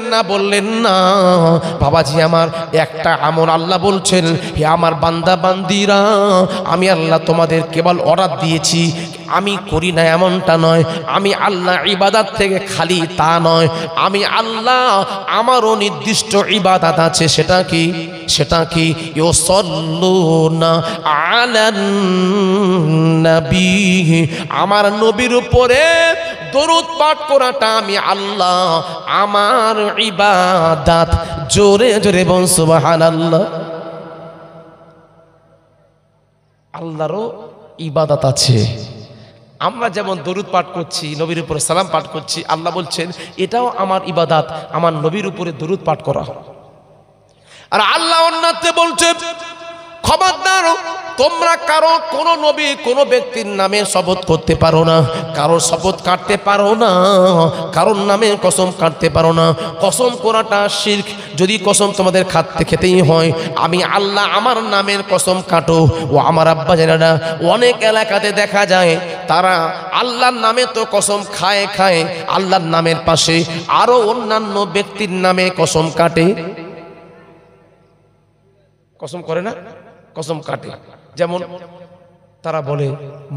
না। বাবাজি আমার একটা আমল আল্লাহ বলছেন হে আমার বান্দা বান্দিরা, আমি আল্লাহ তোমাদের কেবল অর্ডার দিয়েছি আমি করি না এমনটা নয়, আমি আল্লাহ ইবাদত থেকে খালি তা নয়, আমি আল্লাহ আমারও নির্দিষ্ট ইবাদত আছে। সেটা কি? সেটা কি? ইউসাল্লুনা আলান নবী, আমার নবীর উপরে দরুদ পাঠ করাটা আমি আল্লাহ আমার ইবাদত। জোরে জোরে বল সুবহানাল্লাহ। আল্লাহরও ইবাদত আছে। আমরা যেমন দরুদ পাঠ করছি, নবীর উপরে সালাম পাঠ করছি, আল্লাহ বলছেন এটাও আমার ইবাদত, আমার নবীর উপরে দরুদ পাঠ করা। আর আল্লাহ অন্যত্রে বলছেন খবরদার তোমরা কারো কোনো নবী কোনো ব্যক্তির নামে শপথ করতে পারো না, কারোর শপথ কাটতে পারো না, কারোর নামে কসম কাটতে পারো না। কসম করাটা শিরক। যদি কসম তোমাদের খেতেই হয়, আমি আল্লাহ আমার নামের কসম কাটো। ও আমার আব্বা জানেনা, অনেক এলাকাতে দেখা যায় তারা আল্লাহর নামে তো কসম খায়, আল্লাহর নামের পাশে আরো অন্যান্য ব্যক্তির নামে কসম কাটে। কসম করে না, কসম কাটে। যেমন তারা বলে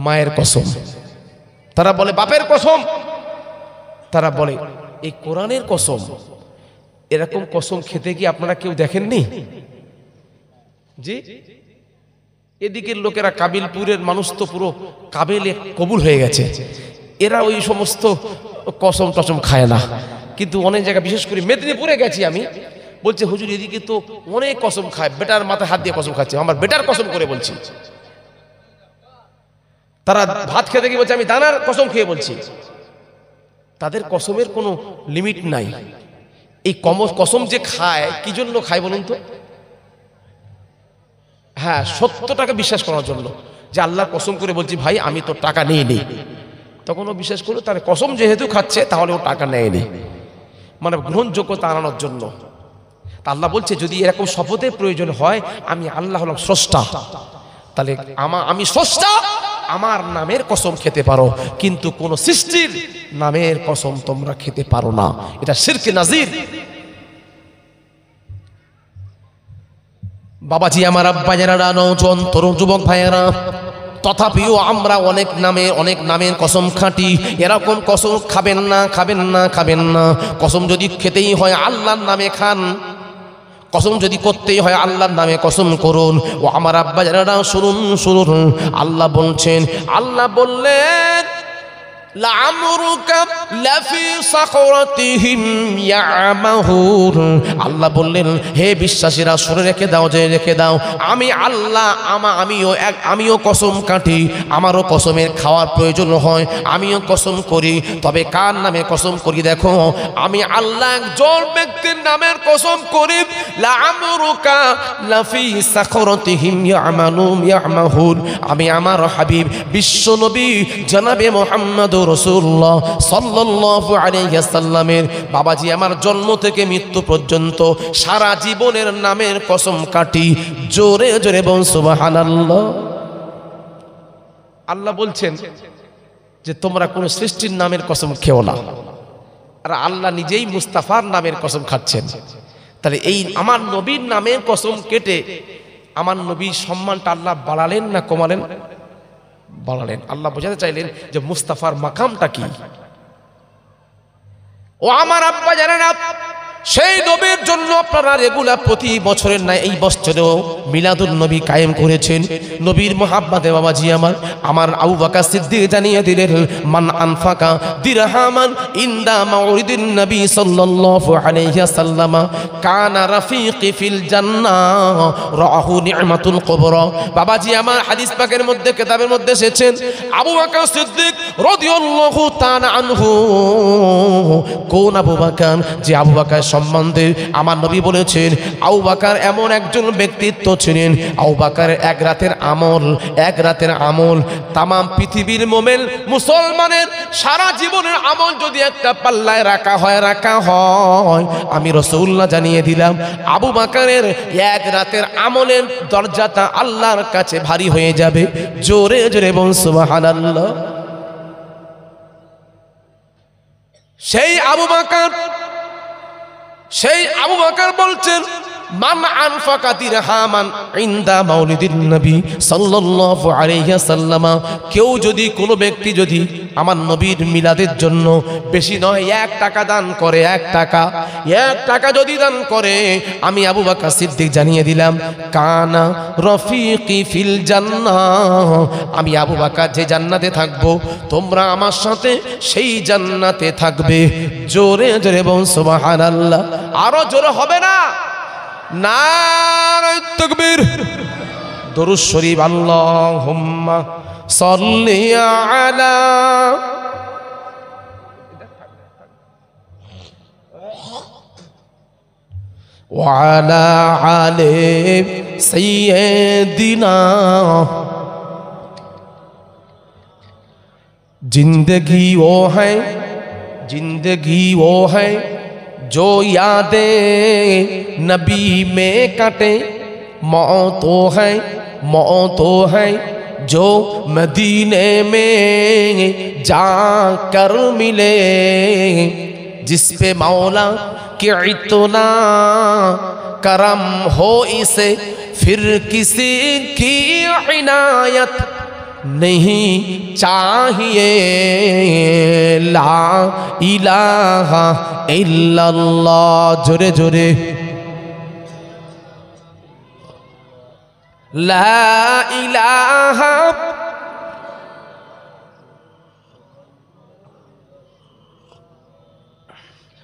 মায়ের কসম, তারা বলে বাপের কসম, তারা বলে এই কোরআনের কসম। এরকম কসম খেতে কি আপনারা কেউ দেখেননি? জি, এদিকের লোকেরা, কাবিলপুরের মানুষ তো পুরো কাবিলে কবুল হয়ে গেছে, এরা ওই সমস্ত কসম টসম খায় না। কিন্তু অনেক জায়গায়, বিশেষ করে মেদিনীপুরে গেছি আমি, বলছে হুজুর এদিকে তো অনেক কসম খায়, বেটার মাথায় হাত দিয়ে কসম খাচ্ছে, আমার বেটার কসম করে বলছি। তারা ভাত খেতে গিয়ে বলছে আমি দানার কসম খেয়ে বলছি। তাদের কসমের কোনো লিমিট নাই। এই কসম যে খায়, কি জন্য খায় বলুন তো? হ্যাঁ, সত্যটাকে বিশ্বাস করার জন্য, যে আল্লাহর কসম করে বলছি ভাই আমি তো টাকা নিয়ে নিই, তখন ও বিশ্বাস করলো তার কসম যেহেতু খাচ্ছে তাহলে ও টাকা নেয়নি, মানে গ্রহণযোগ্যতা আনানোর জন্য। আল্লাহ বলছে যদি এরকম শপথের প্রয়োজন হয়, আমি আল্লাহ হলাম স্রষ্টা, তাহলে আমি স্রষ্টা, আমার নামের কসম খেতে পারো, কিন্তু কোন সৃষ্টির নামের কসম তোমরা খেতে পারো না। এটা শিরকে নাজির। বাবাজি আমার, আব্বা যারা, নওজোয়ান তরুণ যুবক ভাইয়েরা, তথাপিও আমরা অনেক নামের কসম খাটি। এরকম কসম খাবেন না, খাবেন না, খাবেন না। কসম যদি খেতেই হয় আল্লাহর নামে খান, কসম যদি করতেই হয় আল্লাহর নামে কসম করুন। ও আমার আব্বা জানেরা, শুনুন, আল্লাহ বলছেন, আল্লাহ বললেন লাআমরুকা লাফি সাকরাতিহিম ইয়ামাহুন। আল্লাহ বললেন হে বিশ্বাসীরা শুনে রেখে দাও, যে রেখে দাও, আমি আল্লাহ আমিও কসম কাটি, আমারও কসমের খাওয়ার প্রয়োজন হয়, আমিও কসম করি। তবে কার নামে কসম করি? দেখো, আমি আল্লাহ একজন ব্যক্তির নামের কসম করি। লাআমরুকা লাফি সাকরাতিহিম ইয়ামাহুন। আমি আমার হাবিব বিশ্ব নবী জনাবে মুহাম্মদ রাসূলুল্লাহ সাল্লাল্লাহু আলাইহি ওয়াসাল্লামের বাবাজি আমার জন্ম থেকে মৃত্যু পর্যন্ত সারা জীবনের নামের কসম কাটি। জোরে জোরে বল সুবহানাল্লাহ। আল্লাহ বলছেন যে তোমরা কোন সৃষ্টির নামের কসম খেও না, আর আল্লাহ নিজেই মুস্তাফার নামের কসম খাচ্ছেন। তাহলে এই আমার নবীর নামের কসম কেটে আমার নবীর সম্মানটা আল্লাহ বাড়ালেন না কমালেন? বাড়ালেন। আল্লাহ বোঝাতে চাইলেন যে মুস্তাফার মাকামটা কি। ও আমার আব্বা জানেন, সেই নবীর জন্য আপনারা রেগুলার প্রতি বছরের নাই এই বছরেও মিলাদুন নবী কায়েম করেছেন। নবীর মুহাব্বতে বাবাজি আমার আবু বকর সিদ্দিক জানিয়ে দিলেন, মান আনফাকা দিরহামান ইনদা মাউরিদিন নবী সাল্লাল্লাহু আলাইহি ওয়াসাল্লাম কানা রাফিকি ফিল জান্নাহ রাহু নি'মাতুল কুবরা। বাবাজি আমার হাদিস পাকের মধ্যে, কিতাবের মধ্যে এসেছেন, আবু বকর সিদ্দিক রাদিয়াল্লাহু তাআলা আনহু, কোন আবু বকর? যে আবু বকর সম্বন্ধে আমার নবী বলেছেন আবু বকর এমন একজন ব্যক্তিত্ব ছিলেন, আবু বকর এক রাতের আমল তাম পৃথিবীর মোমেন মুসলমানের সারা জীবনের আমল যদি একটা পাল্লায় রাখা হয়, আমি রাসূলুল্লাহ জানিয়ে দিলাম আবু বকরের এক রাতের আমলের দরজাটা আল্লাহর কাছে ভারী হয়ে যাবে। জোরে জোরে বল সুবহানাল্লাহ। সেই আবু বকর বলছেন মান আনফাকা দিরহামান ইনদা মাউলিদিন নবী সাল্লাল্লাহু আলাইহি ওয়াসাল্লাম, কেউ যদি কোনো ব্যক্তি যদি আমার নবীর মিলাদের জন্য বেশি নয় 1 টাকা দান করে, 1 টাকা যদি দান করে, আমি আবু বকর সিদ্দিক জানিয়ে দিলাম কানা রফিকি ফিল জান্নাহ, আমি আবু বকর যে জান্নাতে থাকবো তোমরা আমার সাথে সেই জান্নাতে থাকবে। জোরে জোরে বল সুবহানাল্লাহ। আরো জোরে হবে না? নারে তাকবীর। দরুদ শরীফ আল্লাহুম্মা সাল্লি আলা ওয়া আলা আলি সাইয়্যিদিনা। जिंदगी वो है जो यादें नबी में कटे, मौत वो है जो मदीने में जाकर मिले, जिस पे मौला कि इतना करम हो इसे फिर किसी की इनायत नहीं चाहिए। ला इलाहा इल्लल्लाह। जोरे जोरे ला इलाहा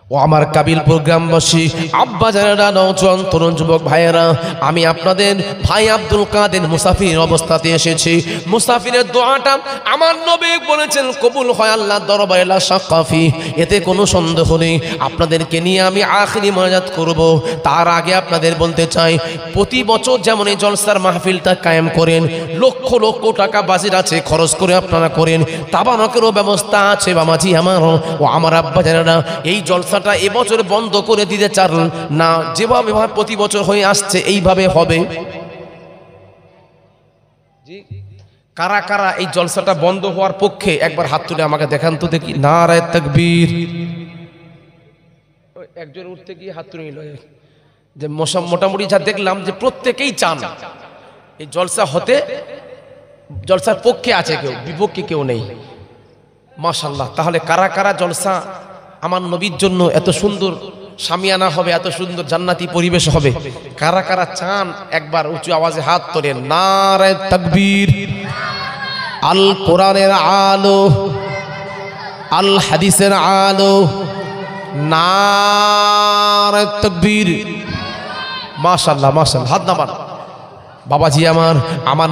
ও আমার কাবিলপুর গ্রামবাসী আব্বা জানেরা, নওজোয়ান তরুণ যুবক ভাইয়েরা, আমি আপনাদের ভাই আব্দুল কাদের মুসাফির অবস্থাতে এসেছি। মুসাফিরের দোয়াটা আমার নবী বলেছেন কবুল হয় আল্লাহর দরবারে লা শাক্কাফি, এতে কোনো সন্দেহ নেই। আপনাদেরকে নিয়ে আমি আখিরি মোনাজাত করব। তার আগে আপনাদের বলতে চাই, প্রতি বছর যেমন এই জলসার মাহফিলটা কায়েম করেন, লক্ষ লক্ষ টাকা বাজির আছে খরচ করে আপনারা করেন, তাবারকেরও ব্যবস্থা আছে বামাজি আমার ও আমার আব্বা জানেরা। এই জলসা এবছর বন্ধ করে দিতে চান না, যেভাবে প্রতি বছর হয়ে আসছে এইভাবে হবে। কারা কারা এই জলসাটা বন্ধ হওয়ার পক্ষে একবার হাত তুলে আমাকে দেখান তো দেখি। নারায়ে তাকবীর। একজন উঠতে গিয়ে হাত তুলে নিল। যে মোটামুটি যা দেখলাম যে প্রত্যেকেই চান এই জলসা হতে, জলসার পক্ষে আছে কেউ, বিপক্ষে কেউ নেই। মাশাআল্লাহ। তাহলে কারা কারা জলসা আমার নবীর জন্য এত সুন্দর শামিয়ানা হবে, এত সুন্দর জান্নাতি পরিবেশ হবে, কারা কারা চান একবার উঁচু আওয়াজে হাত তোলেন। নারে তাকবীর। আল কোরআনের আলো, আল হাদিসের আলো, নারে তাকবীর। মাশাআল্লাহ মাশাআল্লাহ। হাত নামান বাবাজি আমার। আমার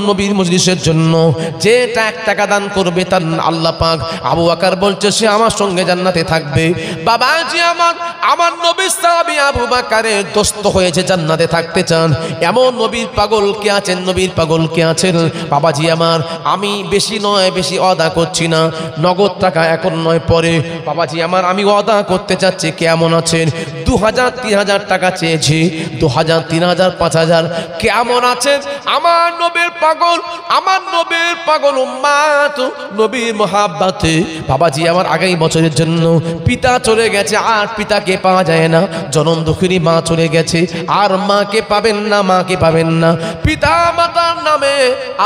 নবীর মজলিসের জন্য যেটা 1 টাকা দান করবে তার আল্লাহ পাক আবু বকর বলছে সে আমার সঙ্গে জান্নাতে থাকবে। বাবাজি আমার নবীর সাহাবী আবু বকরের দোস্ত হয়েছে, জান্নাতে থাকতে চান। এমন নবীর পাগল কে আছেন? নবীর পাগল কে আছেন? বাবাজি আমার, আমি বেশি নয়, বেশি ওয়াদা করছি না, নগদ টাকা এখন নয় পরে। বাবাজি আমার, আমি ওয়াদা করতে চাচ্ছি, কেমন আছেন? 2000 3000 টাকা চেয়েছি, 2000 3000 5000। কেমন আছেন? আমার নবীর পাগল উম্মাত, নবীর মহাব্বতে বাবাজি আমার আগামী বছরের জন্য পিতা চলে গেছে, আর পিতাকে পাওয়া যায় না। জনম দুঃখিনী মা চলে গেছে, আর মাকে পাবেন না। পিতা মাতার নামে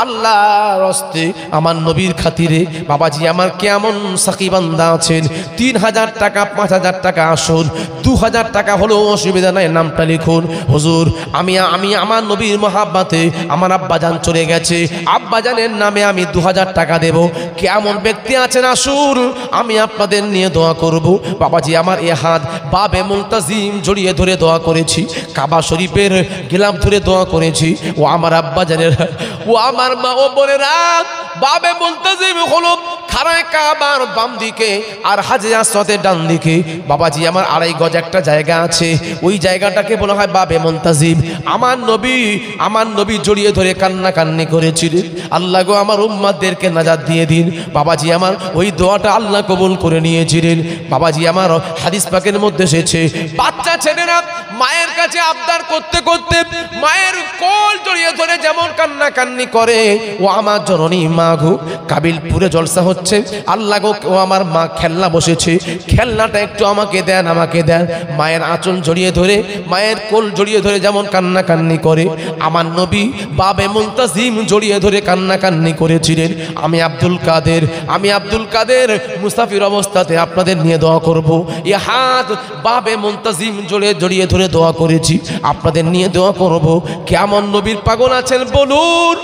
আল্লাহর হস্তে আমার নবীর খাতিরে বাবাজি আমার কেমন সাকি বান্দা আছেন? 3000 টাকা 5000 টাকা আসুন, 2000 টাকা হলেও অসুবিধা নাই, নামটা লিখুন। হুজুর আমি আমার নবীর মহাব্বতে আমার আব্বাজান চলে গেছে, আব্বাজানের নামে আমি 2000 টাকা দেব। কেমন ব্যক্তি আছেন আসুন, আমি আপনাদের নিয়ে দোয়া করব। বাবাজি আমার এ হাত বাবে মুলতাজিম জড়িয়ে ধরে দোয়া করেছি, কাবা শরীফের গিলাফ ধরে দোয়া করেছি। ও আমার আব্বাজানের, ও আমার মা ও বোনেরা, বাবে মুলতাজিম হলো খানায়ে কাবার বাম দিকে আর হাজরে আসওয়াদের ডান দিকে। বাবাজি আমার 2.5 গজ একটা জায়গা আছে, ওই জায়গাটাকে বলা হয় বাবে মুলতাজিম। আমার নবী জড়িয়ে ধরে কান্নাকান্নি করেছিলেন, আল্লাহ গো আমার উম্মতদেরকে নাজাত দিয়ে দিন। বাবাজি আমার ওই দোয়াটা আল্লাহ কবুল করে নিয়েছিলেন। বাবাজি আমার হাদিস পাকের মধ্যে এসেছে, বাচ্চা ছেলেরা মায়ের কাছে আবদার করতে করতে মায়ের কোল জড়িয়ে ধরে যেমন কান্নাকান্নি করে, ও আমার জননী মা গো। কাবিলপুরে জলসা হচ্ছে, হচ্ছে, আল্লাহ গো ও আমার মা খেলনা বসেছে, খেলনাটা একটু আমাকে দেন, আমাকে দেন। মায়ের আঁচল জড়িয়ে ধরে, মায়ের কোল জড়িয়ে ধরে যেমন কান্নাকান্নি করে, আমার নবী বাবে মুনতাজিম জড়িয়ে ধরে কান্নাকান্নি করেছিলেন। আমি আব্দুল কাদের মুসাফির অবস্থাতে আপনাদের নিয়ে দোয়া করব। এ হাত বাবে মুনতাজিম জড়িয়ে ধরে দোয়া করেছি, আপনাদের নিয়ে দোয়া করব। কেমন নবীর পাগল আছেন বলুন,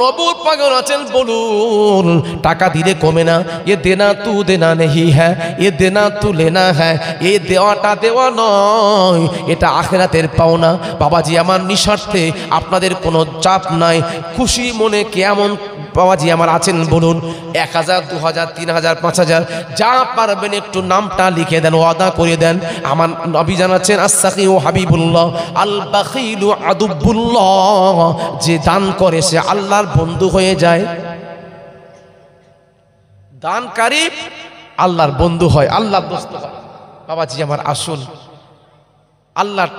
নবুর পাগল আছেন বলুন। টাকা দিলে কমে না, এ দেনা তু দেনা নেহি হ্যাঁ, এ দেনা তু লেনা হ্যাঁ, এ দেওয়াটা দেওয়া নয়, এটা আখেরাতের পাওনা। বাবাজি আমার নিঃস্বার্থে, আপনাদের কোনো চাপ নাই, খুশি মনে কেমন বাবাজি আমার আছেন বলুন। 1000, 2000, 3000, 5000 যা পারবেন একটু নামটা লিখে দেন, ওয়াদা করে দেন। আমার নবী জানাচ্ছেন আস-সাকি ও হাবিবুল্লাহ আল বাখিলু আদুবুল্লাহ, যে দান করে সে আল্লাহর বন্ধু হয়ে যায়। দানকারী আল্লাহর বন্ধু হয়, আল্লাহর দোস্ত হয়। বাবাজি আমার আসুন, আল্লাহর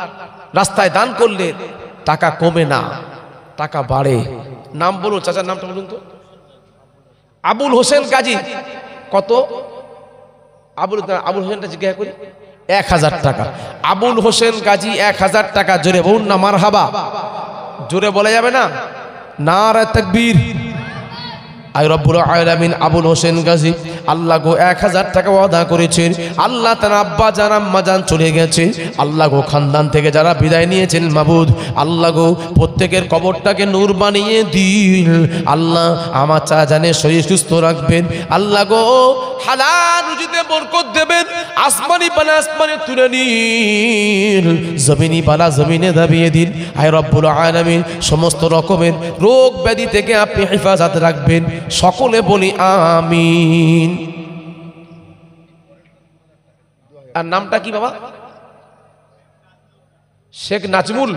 রাস্তায় দান করলে টাকা কমে না, টাকা বাড়ে। নাম বলুন, চাচার নামটা বলুন তো। আবুল হোসেন গাজী। কত? আবুল হোসেনটা জিজ্ঞাসা করি। 1000 টাকা। আবুল হোসেন গাজী 1000 টাকা। জোরে বলুন না মারহাবা। জোরে বলা যাবে না? নারে তাকবীর। আয় রব্বুল আলামিন আবুল হোসেন গাজী আল্লাহ গো 1000 টাকা ওয়াদা করেছেন। আল্লাহ তার আব্বা জান আম্মা জান চলে গেছে, আল্লাহ গো খানদান থেকে যারা বিদায় নিয়েছেন মাবুদ, আল্লাহ গো প্রত্যেকের কবরটাকে নূর বানিয়ে দিন। আল্লাহ আমার চা জানে শরীর সুস্থ রাখবেন। আল্লাহ গো হালাল রুজিতে বরকত দেবেন। আসমানি বালা আসমানে তুলে নিন, জমিনি বালা জমিনে দাবিয়ে দিন। আয় রব্বুল আলামিন সমস্ত রকমের রোগ ব্যাধি থেকে আপনি হেফাজত রাখবেন। সকলে বলি আমিন। আর নামটা কি বাবা? শেখ নাজমুল।